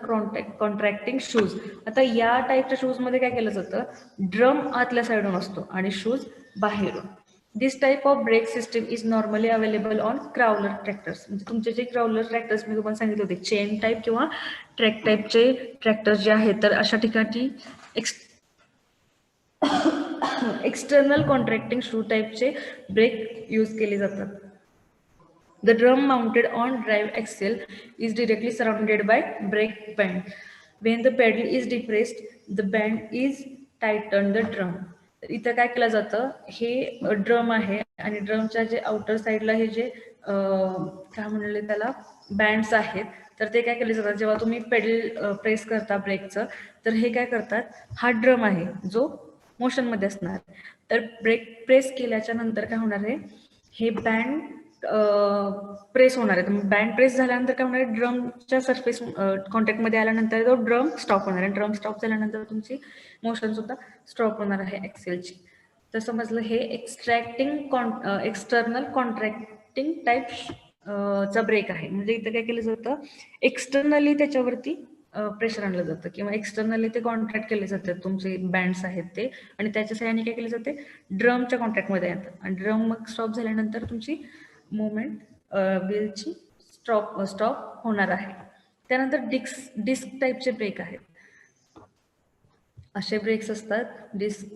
कॉन्ट्रॅक्टिंग शूज. आता या टाईपच्या शूज मध्ये काय केलं जातं, ड्रम आतल्या साईडून असतो आणि शूज बाहेरून. This type of brake system is normally available on crawler tractors. म्हणजे तुमचे जे क्राउलर ट्रॅक्टर्स मी तुम्हाला सांगितले होते, चेन टाईप किंवा ट्रॅक टाईपचे ट्रॅक्टर्स जे आहेत, तर अशा ठिकाणी एक्सटर्नल कॉन्ट्रॅक्टिंग शू टाईपचे ब्रेक यूज केले जातात. The drum mounted on drive axle is directly surrounded by brake band. When the pedal is depressed, the band is tightened the drum. इथं काय केलं जातं, हे ड्रम आहे आणि ड्रमच्या जे आउटर साईडला हे जे काय म्हणले त्याला बँड्स आहेत, तर ते काय केले जातात, जेव्हा तुम्ही पेडल प्रेस करता ब्रेकचं, तर हे काय करतात, हा ड्रम आहे जो मोशनमध्ये असणार, तर ब्रेक प्रेस केल्याच्या नंतर काय होणार आहे, हे बँड प्रेस होणार आहे. बँड प्रेस झाल्यानंतर काय होणार आहे, ड्रमच्या सरफेस कॉन्टॅक्टमध्ये आल्यानंतर तो ड्रम स्टॉप होणार आहे. ड्रम स्टॉप झाल्यानंतर तुमची मोशन सुद्धा स्टॉप होणार आहे ॲक्सेलची. तर समजलं, हे एक्सटर्नल कॉन्ट्रॅक्टिंग टाईप चा ब्रेक आहे. म्हणजे इथं काय केलं जातं, एक्सटर्नली त्याच्यावरती प्रेशर आणलं जातं किंवा एक्सटर्नली ते कॉन्ट्रॅक्ट केले जातात तुमचे बँड्स आहेत ते, आणि त्याच्या सहाय्याने काय केले जाते, ड्रमच्या कॉन्टॅक्टमध्ये येतात आणि ड्रम मग स्टॉप झाल्यानंतर तुमची मुवमेंट व्हीलची स्टॉप होणार आहे. त्यानंतर डिस्क टाईपचे ब्रेक आहेत. असे ब्रेक्स असतात disc.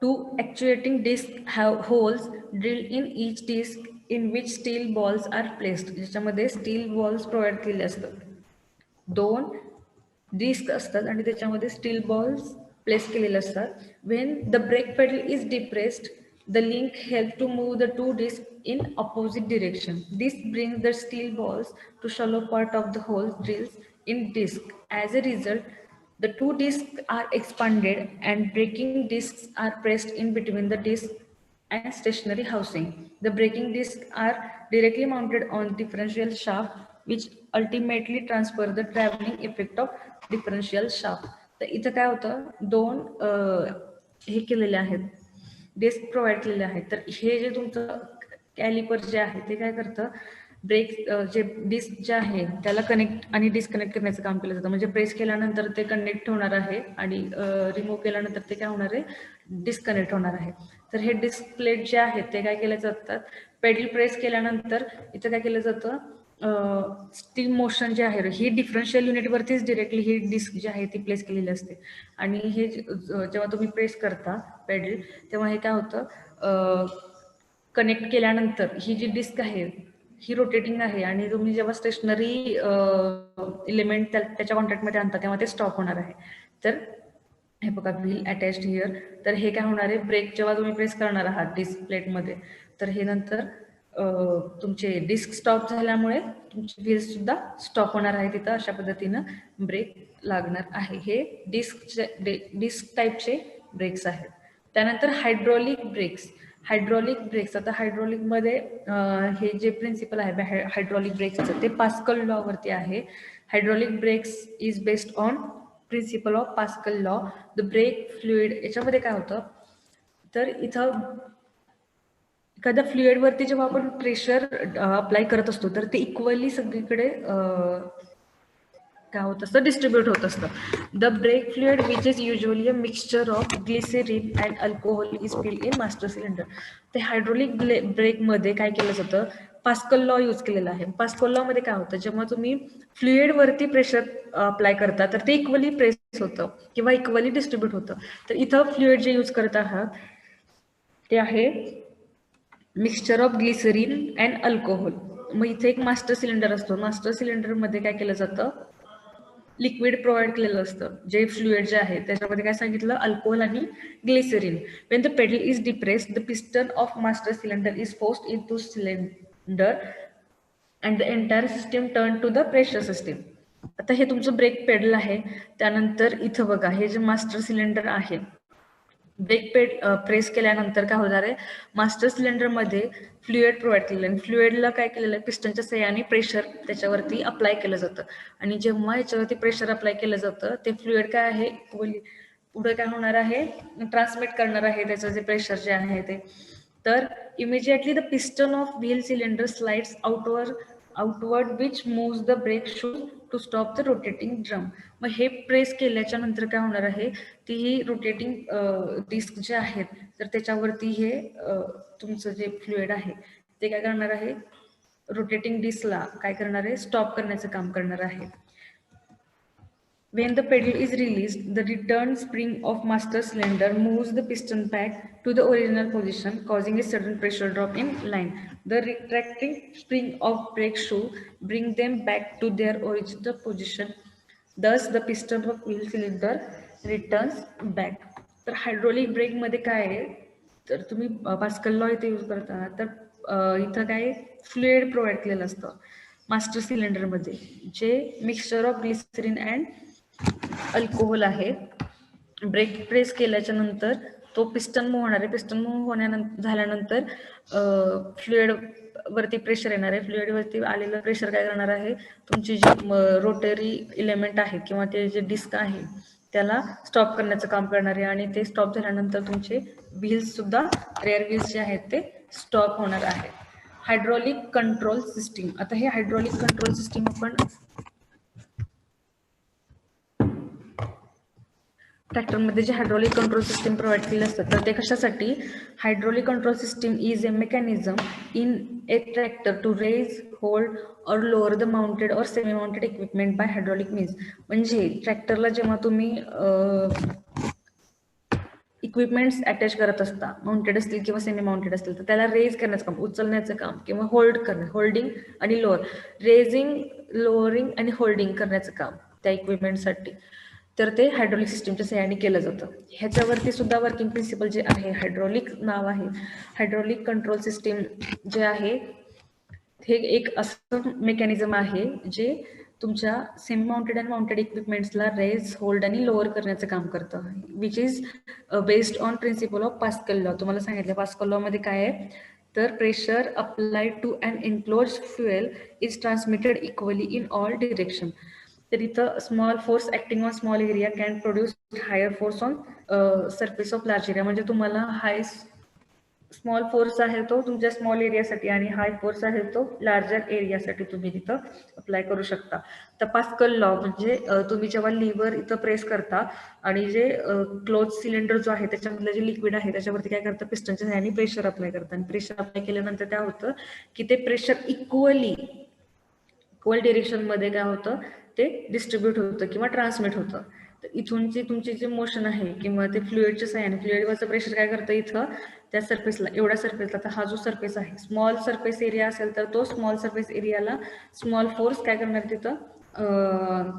Two actuating disc have holes drill in each disc in which steel balls are placed. ज्याच्यामध्ये स्टील बॉल्स प्रोव्हाइड केले असतात. 2 डिस्क असतात आणि त्याच्यामध्ये स्टील बॉल्स प्लेस केलेले असतात. When the brake pedal is depressed, the link help to move the 2 discs in opposite direction. This brings the steel balls to shallow part of the hole drills in disc. As a result, the 2 discs are expanded and braking discs are pressed in between the disc and stationary housing. The braking discs are directly mounted on differential shaft, which ultimately transfer the traveling effect of differential shaft. तर इथं काय होतं, 2 हे केलेले आहेत, disk provide केलेले आहेत. तर हे जे तुमचं कॅलिपर जे आहे ते काय करतं, ब्रेक जे डिस्क जे आहे त्याला कनेक्ट आणि डिस्कनेक्ट करण्याचं काम केलं जातं. म्हणजे प्रेस केल्यानंतर ते कनेक्ट होणार आहे आणि रिमूव्ह केल्यानंतर ते काय होणार आहे, डिस्कनेक्ट होणार आहे. तर हे डिस्क प्लेट जे आहेत ते काय केले जातात, पेडल प्रेस केल्यानंतर इथं काय केलं जातं, स्टीम मोशन जे आहे ही डिफरन्शियल युनिटवरतीच डिरेक्टली ही डिस्क जी आहे ती प्लेस केलेली असते आणि हे जेव्हा तुम्ही प्रेस करता पेडल तेव्हा हे काय होतं कनेक्ट केल्यानंतर ही जी डिस्क आहे ही रोटेटिंग आहे आणि तुम्ही जेव्हा स्टेशनरी एलिमेंट त्याच्या कॉन्टॅक्टमध्ये आणता तेव्हा ते स्टॉप होणार आहे. तर हे बघा व्हील अटॅच्ड हिअर. तर हे काय होणार आहे ब्रेक जेव्हा तुम्ही प्रेस करणार आहात डिस्क प्लेटमध्ये तर हे नंतर तुमचे डिस्क स्टॉप झाल्यामुळे तुमचे व्हील सुद्धा स्टॉप होणार आहे तिथं. अशा पद्धतीनं ब्रेक लागणार आहे. हे डिस्क टाईपचे ब्रेक्स आहेत. त्यानंतर हायड्रॉलिक ब्रेक्स. आता हायड्रॉलिकमध्ये हे जे प्रिन्सिपल आहे हायड्रॉलिक ब्रेक्सचं ते पास्कल लॉ वरती आहे. Hydraulic brakes is based on principle of Pascal law. The brake fluid याच्यामध्ये काय होतं तर इथं एखाद्या फ्लुइडवरती जेव्हा आपण प्रेशर अप्लाय करत असतो तर ते इक्वली सगळीकडे काय होत असतं डिस्ट्रीब्यूट होत असतं. The brake fluid which is usually a mixture of glycerine and alcohol is filled in master cylinder. ते हायड्रोलिक ब्रेकमध्ये काय केलं जातं पास्कल लॉ यूज केलेला आहे. पास्कल लॉ मध्ये काय होतं जेव्हा तुम्ही फ्लुइडवरती प्रेशर अप्लाय करता तर ते इक्वली प्रेस होतं किंवा इक्वली डिस्ट्रीब्यूट होतं. तर इथं फ्लुइड जे यूज करत आहात ते आहे mixture of glycerine and alcohol. मग इथे एक मास्टर सिलेंडर असतो. मास्टर सिलेंडरमध्ये काय केलं जातं लिक्विड प्रोव्हाइड केलेलं असतं जे फ्लुइड जे आहे त्याच्यामध्ये काय सांगितलं अल्कोहोल आणि glycerine. When the pedal is depressed the piston of master cylinder is forced into cylinder and the entire system turn to the pressure system. आता हे तुमचं ब्रेक पेडल आहे. त्यानंतर इथं बघा हे जे मास्टर सिलेंडर आहे ब्रेक पेड प्रेस केल्यानंतर काय होणार आहे मास्टर सिलेंडरमध्ये फ्लुइड प्रोव्हाइड केलेलं आहे. फ्लुइडला काय केलेलं आहे पिस्टनच्या सहाय्याने प्रेशर त्याच्यावरती अप्लाय केलं जातं आणि जेव्हा याच्यावरती प्रेशर अप्लाय केलं जातं ते फ्लुइड काय आहे पुढे काय होणार आहे ट्रान्समिट करणार आहे त्याचं जे प्रेशर जे आहे ते. तर immediately the piston of wheel cylinder slides outward which moves the brake shoes to stop the rotating drum. मग हे प्रेस केल्याच्या नंतर काय होणार आहे ती ही रोटेटिंग डिस्क जे आहेत तर त्याच्यावरती हे तुमचं जे फ्लुइड आहे ते काय करणार आहे रोटेटिंग डिस्कला काय करणार आहे स्टॉप करण्याचं काम करणार आहे. When the pedal is released, the return spring of master cylinder moves the piston back to the original position, causing a sudden pressure drop in line. The retracting spring of brake shoe bring them back to their original position. Thus, the piston of wheel cylinder returns back. तर hydraulic break मध्ये काय आहे तर तुम्ही pascal law इथे use करता तर इथं काय फ्लुइड प्रोव्हाइड केलेलं असतं मास्टर सिलेंडरमध्ये जे mixture of glycerine and alcohol आहे. ब्रेक प्रेस केल्याच्या नंतर तो पिस्टन मूव्ह होणार आहे. पिस्टन मूव्ह झाल्यानंतर फ्लुइड वरती प्रेशर येणार आहे. फ्लुइड वरती आलेलं प्रेशर काय करणार आहे तुमची जी रोटरी एलिमेंट आहे किंवा ते जे डिस्क आहे त्याला स्टॉप करण्याचं काम करणार आहे आणि ते स्टॉप झाल्यानंतर तुमचे व्हील्स सुद्धा रेअर व्हील्स जे आहेत ते स्टॉप होणार आहे. Hydraulic control system. आता हे हायड्रॉलिक कंट्रोल सिस्टीम आपण ट्रॅक्टरमध्ये जे हायड्रॉलिक कंट्रोल सिस्टीम प्रोव्हाइड केले असतात तर ते कशासाठी hydraulic control system is a mechanism in a tractor to raise hold or lower the mounted or semi mounted equipment by hydraulic means. म्हणजे ट्रॅक्टरला जेव्हा तुम्ही इक्विपमेंट्स अटॅच करत असता माउंटेड असतील किंवा सेमी माउंटेड असतील तर त्याला रेज करण्याचं काम उचलण्याचं काम किंवा होल्डिंग आणि लोअर रेजिंग लोअरिंग आणि होल्डिंग करण्याचं काम त्या इक्विपमेंटसाठी तर ते हायड्रॉलिक सिस्टीमच्या सहाय्याने केलं जातं. ह्याच्यावरती सुद्धा वर्किंग प्रिन्सिपल जे आहे हायड्रॉलिक नाव आहे हायड्रॉलिक कंट्रोल सिस्टीम जे आहे हे एक असं मेकॅनिझम आहे जे तुमच्या सेमी माउंटेड अँड माउंटेड इक्विपमेंट्सला रेज होल्ड आणि लोअर करण्याचं काम करतं which is based on principle of Pascal law. तुम्हाला सांगितलं पास्कल लॉ मध्ये काय आहे तर pressure applied to an enclose fuel is transmitted equally in all direction. तर इथं small force acting on small area can produce higher force on surface of large area. म्हणजे तुम्हाला स्मॉल फोर्स आहे तो तुमच्या स्मॉल एरियासाठी आणि हाय फोर्स आहे तो लार्जर एरियासाठी तुम्ही तिथं अप्लाय करू शकता. तर पास्कल लॉ म्हणजे तुम्ही जेव्हा लिव्हर इथं प्रेस करता आणि जे क्लोज सिलेंडर जो आहे त्याच्यामधलं जे लिक्विड आहे त्याच्यावरती काय करतं पिस्टनच्या सहाय्याने प्रेशर अप्लाय करतं आणि प्रेशर अप्लाय केल्यानंतर काय होतं की ते प्रेशर इक्वली इक्वल डिरेक्शन मध्ये काय होतं ते डिस्ट्रीब्यूट होतं किंवा ट्रान्समिट होतं. तर इथूनची तुमची जे मोशन आहे किंवा ते फ्लुइडच्या साह्याने फ्लुइडवरचं प्रेशर काय करतं इथं त्या सरफेसला एवढ्या सरफेसला तर हा जो सरफेस आहे स्मॉल सरफेस एरिया असेल तर तो स्मॉल सरफेस एरियाला स्मॉल फोर्स काय करणार तिथं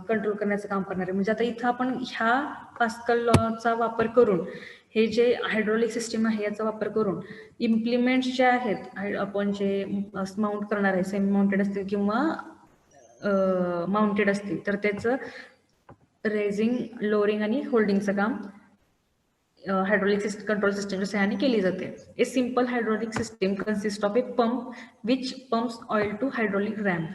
कंट्रोल करण्याचं काम करणार आहे. म्हणजे आता इथं आपण ह्या पास्कल लॉचा वापर करून हे जे हायड्रॉलिक सिस्टीम आहे याचा वापर करून इम्प्लिमेंट्स जे आहेत आपण जे माउंट करणार आहे सेमी माउंटेड असतील किंवा माउंटेड असतील तर त्याचं रेझिंग लोअरिंग आणि होल्डिंगचं काम hydraulic control system सहाय्याने केली जाते. A simple hydraulic system consists of a pump which pumps oil to hydraulic ram.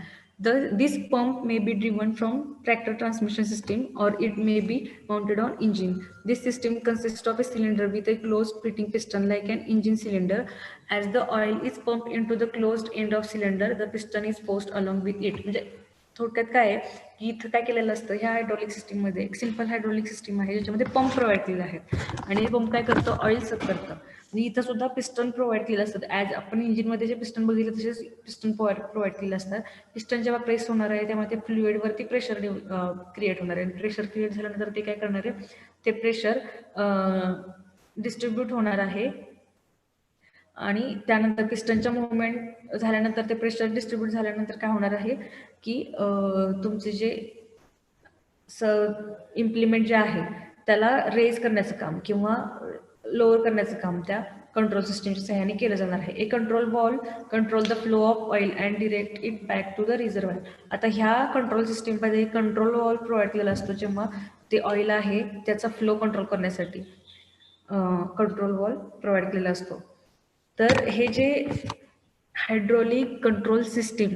This pump may be driven from tractor transmission system or it may be mounted on engine. This system consists of a cylinder with a closed fitting piston like an engine cylinder. As the oil is pumped into the closed end of cylinder, the piston is forced along with it. म्हणजे थोडक्यात काय आहे की इथं काय केलेलं असतं ह्या हायड्रॉलिक सिस्टीममध्ये एक सिंपल हायड्रॉलिक सिस्टीम आहे ज्याच्यामध्ये पंप प्रोव्हाइड केलेले आहेत आणि हे पंप काय करतं ऑइल सक करतं आणि इथं सुद्धा पिस्टन प्रोव्हाइड केलेलं असतात. ॲज आपण इंजिनमध्ये जे पिस्टन बघितलं तसेच पिस्टन प्रोव्हाइड केलेले असतात. पिस्टन जेव्हा प्रेस होणार आहे तेव्हा ते फ्लुइडवरती प्रेशर क्रिएट होणार आहे. प्रेशर क्रिएट झाल्यानंतर ते काय करणार आहे ते प्रेशर डिस्ट्रीब्यूट होणार आहे आणि त्यानंतर पिस्टनच्या मुवमेंट झाल्यानंतर ते प्रेशर डिस्ट्रीब्यूट झाल्यानंतर काय होणार आहे की तुमचे जे इम्प्लिमेंट जे आहे त्याला रेज करण्याचं काम किंवा लोअर करण्याचं काम त्या कंट्रोल सिस्टीमच्या सहाय्याने केलं जाणार आहे. A control valve control the flow of oil and direct it back to the reservoir. आता ह्या कंट्रोल सिस्टीममध्ये कंट्रोल वॉल्व प्रोव्हाइड केलेला असतो जेव्हा ते ऑइल आहे त्याचा फ्लो कंट्रोल करण्यासाठी कंट्रोल वॉल्व प्रोव्हाइड केलेला असतो. तर हे जे हायड्रॉलिक कंट्रोल सिस्टीम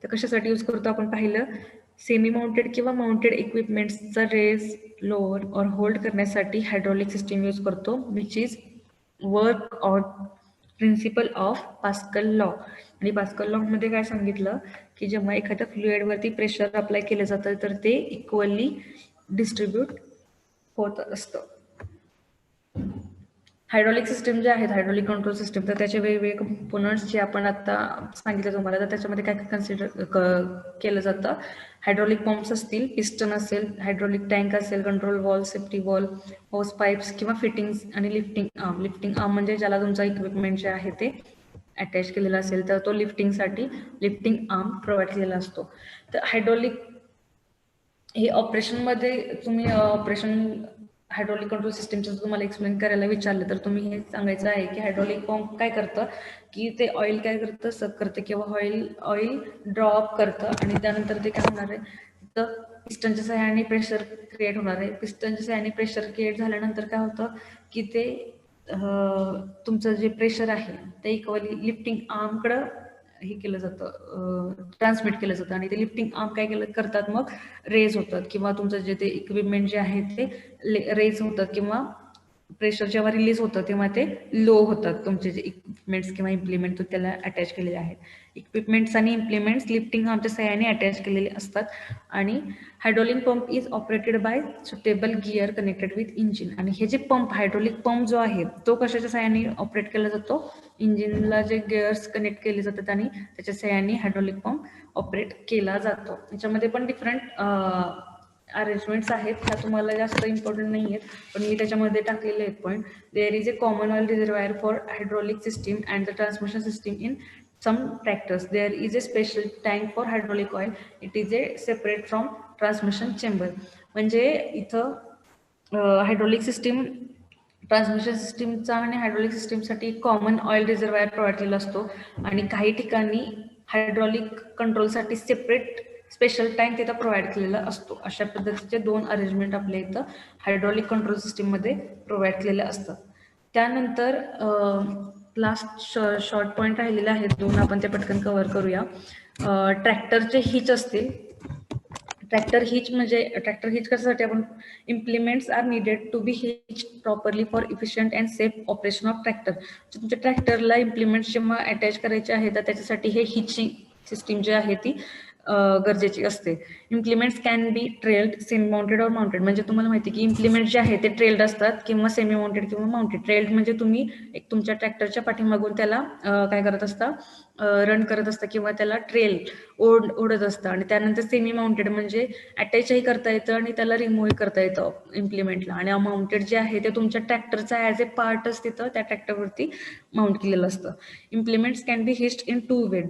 तर कशासाठी यूज करतो आपण पाहिलं सेमी माउंटेड किंवा माउंटेड इक्विपमेंट्सचा रेज लोअर और होल्ड करण्यासाठी हायड्रॉलिक सिस्टीम यूज करतो which is work on principle of Pascal law. आणि पास्कल लॉ मध्ये काय सांगितलं की जेव्हा एखाद्या फ्लुइडवरती प्रेशर अप्लाय केलं जातं तर ते इक्वली डिस्ट्रीब्यूट होत असतं. हायड्रॉलिक सिस्टीम जे आहेत हायड्रॉलिक कंट्रोल सिस्टीम तर त्याचे वेगवेगळे कंपोनंट्स जे आपण आता सांगितलं तुम्हाला तर त्याच्यामध्ये काय कन्सिडर केलं जातं. हायड्रॉलिक पंप्स असतील पिस्टन असेल हायड्रॉलिक टँक असेल कंट्रोल वॉल सेफ्टी वॉल होस पाईप्स किंवा फिटिंग्स आणि लिफ्टिंग आर्म म्हणजे ज्याला तुमचा इक्विपमेंट जे आहे ते अटॅच केलेला असेल तर तो लिफ्टिंगसाठी लिफ्टिंग आर्म प्रोव्हाइड केलेला असतो. तर हायड्रॉलिक हे ऑपरेशनमध्ये तुम्ही ऑपरेशन हायड्रॉलिक कंट्रोल सिस्टीमचं तुम्हाला एक्सप्लेन करायला विचारलं तर तुम्ही हे सांगायचं आहे की हायड्रॉलिक पंप काय करतं की ते ऑइल काय करतं सक करते किंवा ऑइल ड्रॉप करतं आणि त्यानंतर ते काय होणार आहे तर पिस्टनच्या सहाय्याने प्रेशर क्रिएट होणार आहे. पिस्टनच्या सहाय्याने प्रेशर क्रिएट झाल्यानंतर काय होतं की ते तुमचं जे प्रेशर आहे ते इक्वली लिफ्टिंग आर्मकडं हे केलं जातं ट्रान्समिट केलं जातं आणि ते लिफ्टिंग आर्म काय करतात मग रेज होतात किंवा तुमचं जे ते इक्विपमेंट जे आहे ते रेज होतात किंवा प्रेशर जेव्हा रिलीज होतं तेव्हा ते लो होतात तुमचे जे इक्विपमेंट्स किंवा इम्प्लिमेंट त्याला अटॅच केलेले आहेत. इक्विपमेंट्स आणि इम्प्लिमेंट्स लिफ्टिंग आर्मच्या सहाय्याने अटॅच केलेले असतात आणि hydraulic pump is operated by suitable gear connected with engine. आणि हे जे पंप हायड्रॉलिक पंप जो आहे तो कशाच्या सहाय्याने ऑपरेट केला जातो इंजिनला जे गिअर्स कनेक्ट केले जातात आणि त्याच्या सहाय्याने हायड्रॉलिक पंप ऑपरेट केला जातो. याच्यामध्ये पण डिफरंट अरेंजमेंट्स आहेत त्या तुम्हाला जास्त इम्पॉर्टंट नाही आहेत पण मी त्याच्यामध्ये टाकलेले आहेत point. There is a common oil reservoir for hydraulic system and the transmission system in some tractors. There is a special tank for hydraulic oil. It is a separate from transmission chamber. म्हणजे इथं hydraulic system transmission सिस्टीमचा आणि hydraulic सिस्टीमसाठी common oil reservoir provide केलेला असतो आणि काही ठिकाणी हायड्रॉलिक कंट्रोलसाठी सेपरेट स्पेशल टँक तिथं प्रोव्हाइड केलेला असतो. अशा पद्धतीचे दोन अरेंजमेंट आपल्या इथं हायड्रॉलिक कंट्रोल सिस्टीममध्ये प्रोव्हाइड केलेले असतात. त्यानंतर लास्ट शॉर्ट पॉईंट राहिलेले आहेत दोन आपण ते पटकन कव्हर करूया. ट्रॅक्टरचे हिच असतील. ट्रॅक्टर हिच म्हणजे ट्रॅक्टर हिच कशासाठी आपण implements R needed to be हिच properly for efficient and safe operation of tractor. तुमच्या ट्रॅक्टरला इम्प्लिमेंट्स जेव्हा अटॅच करायचे आहे तर त्याच्यासाठी हे हिचिंग सिस्टीम जी आहे ती गरजेची असते. Implements can B trailed semi mounted और माउंटेड. म्हणजे तुम्हाला माहिती की इम्प्लिमेंट जे आहे ते ट्रेल्ड असतात किंवा सेमी माउंटेड किंवा माउंटेड. ट्रेल्ड म्हणजे तुम्ही एक तुमच्या ट्रॅक्टरच्या पाठीमागून त्याला काय करत असता रन करत असतं किंवा त्याला ट्रेल ओढत असतं. आणि त्यानंतर सेमी माउंटेड म्हणजे अटॅचही करता येतं आणि त्याला रिमूव्ह करता येतं इम्प्लिमेंटला. आणि माउंटेड जे आहे ते तुमच्या ट्रॅक्टरचा ॲज ए पार्टच तिथं त्या ट्रॅक्टरवरती माउंट केलेलं असतं. Implements can be hitched in 2 way,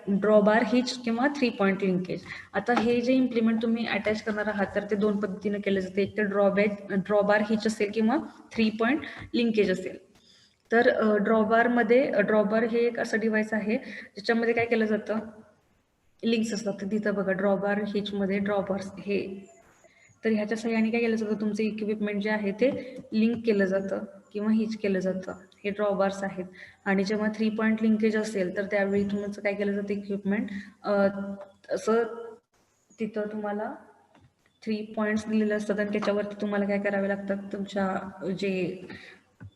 drawbar hitch किंवा 3 पॉईंट लिंकेज. आता हे जे इम्प्लिमेंट तुम्ही अटॅच करणार आहात तर ते 2 पद्धतीने केलं जातं. एक तर ड्रॉबार हिच असेल किंवा 3 पॉईंट लिंकेज असेल. तर ड्रॉबार हे एक असं डिव्हाइस आहे ज्याच्यामध्ये काय केलं जातं, लिंक्स असतात. तर तिथं बघा ड्रॉबार हिचमध्ये ड्रॉबार्स हे, तर ह्याच्या सहाय्याने काय केलं जातं, तुमचं इक्विपमेंट जे आहे ते लिंक केलं जातं किंवा हिच केलं जातं. हे ड्रॉबार्स आहेत. आणि जेव्हा 3 पॉईंट लिंकेज असेल तर त्यावेळी तुमचं काय केलं जातं, इक्विपमेंट असं तिथं तुम्हाला 3 पॉईंट्स दिलेले असतात आणि त्याच्यावरती तुम्हाला काय करावे लागतात, तुमच्या जे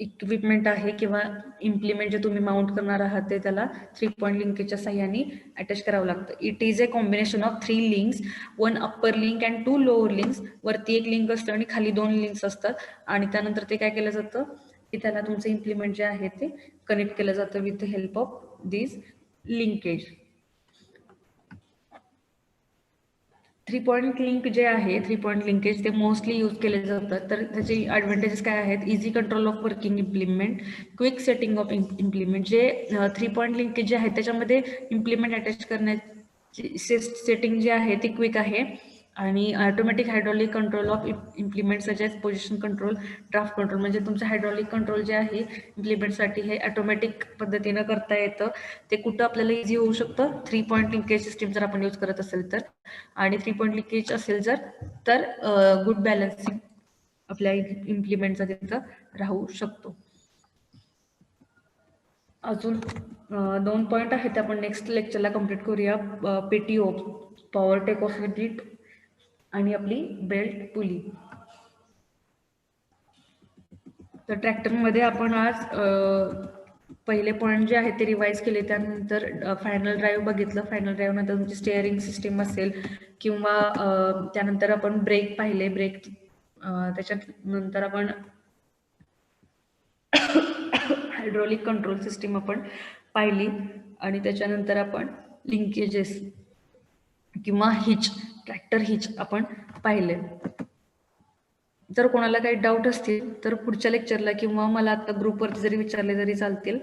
इक्विपमेंट आहे किंवा इम्प्लिमेंट जे तुम्ही माउंट करणार आहात ते त्याला 3 पॉईंट लिंकेजच्या सहाय्याने अटॅच करावं लागतं. It is a combination of 3 links, 1 upper link and 2 lower links. वरती एक लिंक असतं आणि खाली 2 लिंक्स असतात. आणि त्यानंतर ते काय केलं जातं की त्याला तुमचं इम्प्लिमेंट जे आहे ते कनेक्ट केलं जातं with the help of this linkage. 3 point link जे आहे, 3 पॉईंट लिंकेज ते मोस्टली यूज केले जातात. तर त्याचे ॲडव्हान्टेजेस काय आहेत, easy control of working implement, quick setting of implement. जे 3 पॉईंट लिंकेज जे आहे त्याच्यामध्ये इम्प्लिमेंट अटॅच करण्याची सेटिंग जी आहे ती क्विक आहे. आणि automatic hydraulic control of implement such as position control, draft control. म्हणजे तुमचं हायड्रॉलिक कंट्रोल जे आहे इम्प्लिमेंटसाठी हे ऑटोमॅटिक पद्धतीनं करता येतं. ते कुठं आपल्याला इझी होऊ शकतं, 3 पॉईंट लिंकेज सिस्टीम जर आपण यूज करत असेल तर. आणि 3 पॉईंट लिंकेज असेल तर गुड बॅलन्सिंग आपल्या इम्प्लिमेंटचा तिथं राहू शकतो. अजून 2 पॉईंट आहेत, आपण नेक्स्ट लेक्चरला कम्प्लीट करूया. PTO, power take off unit, आणि आपली बेल्ट पुली. तर ट्रॅक्टरमध्ये आपण आज पहिले पॉईंट जे आहे ते रिवाईज केले. त्यानंतर फायनल ड्राईव्ह बघितलं. फायनल ड्राईव्ह नंतर तुमची स्टेअरिंग सिस्टीम असेल किंवा त्यानंतर आपण ब्रेक पाहिले. त्याच्यानंतर आपण हायड्रॉलिक कंट्रोल सिस्टीम आपण पाहिली. आणि त्याच्यानंतर आपण लिंकेजेस किंवा हिच, ट्रॅक्टर हिच आपण पाहिले. जर कोणाला काही डाऊट असतील तर पुढच्या लेक्चरला किंवा मला आता ग्रुपवरती जरी विचारले तरी चालतील.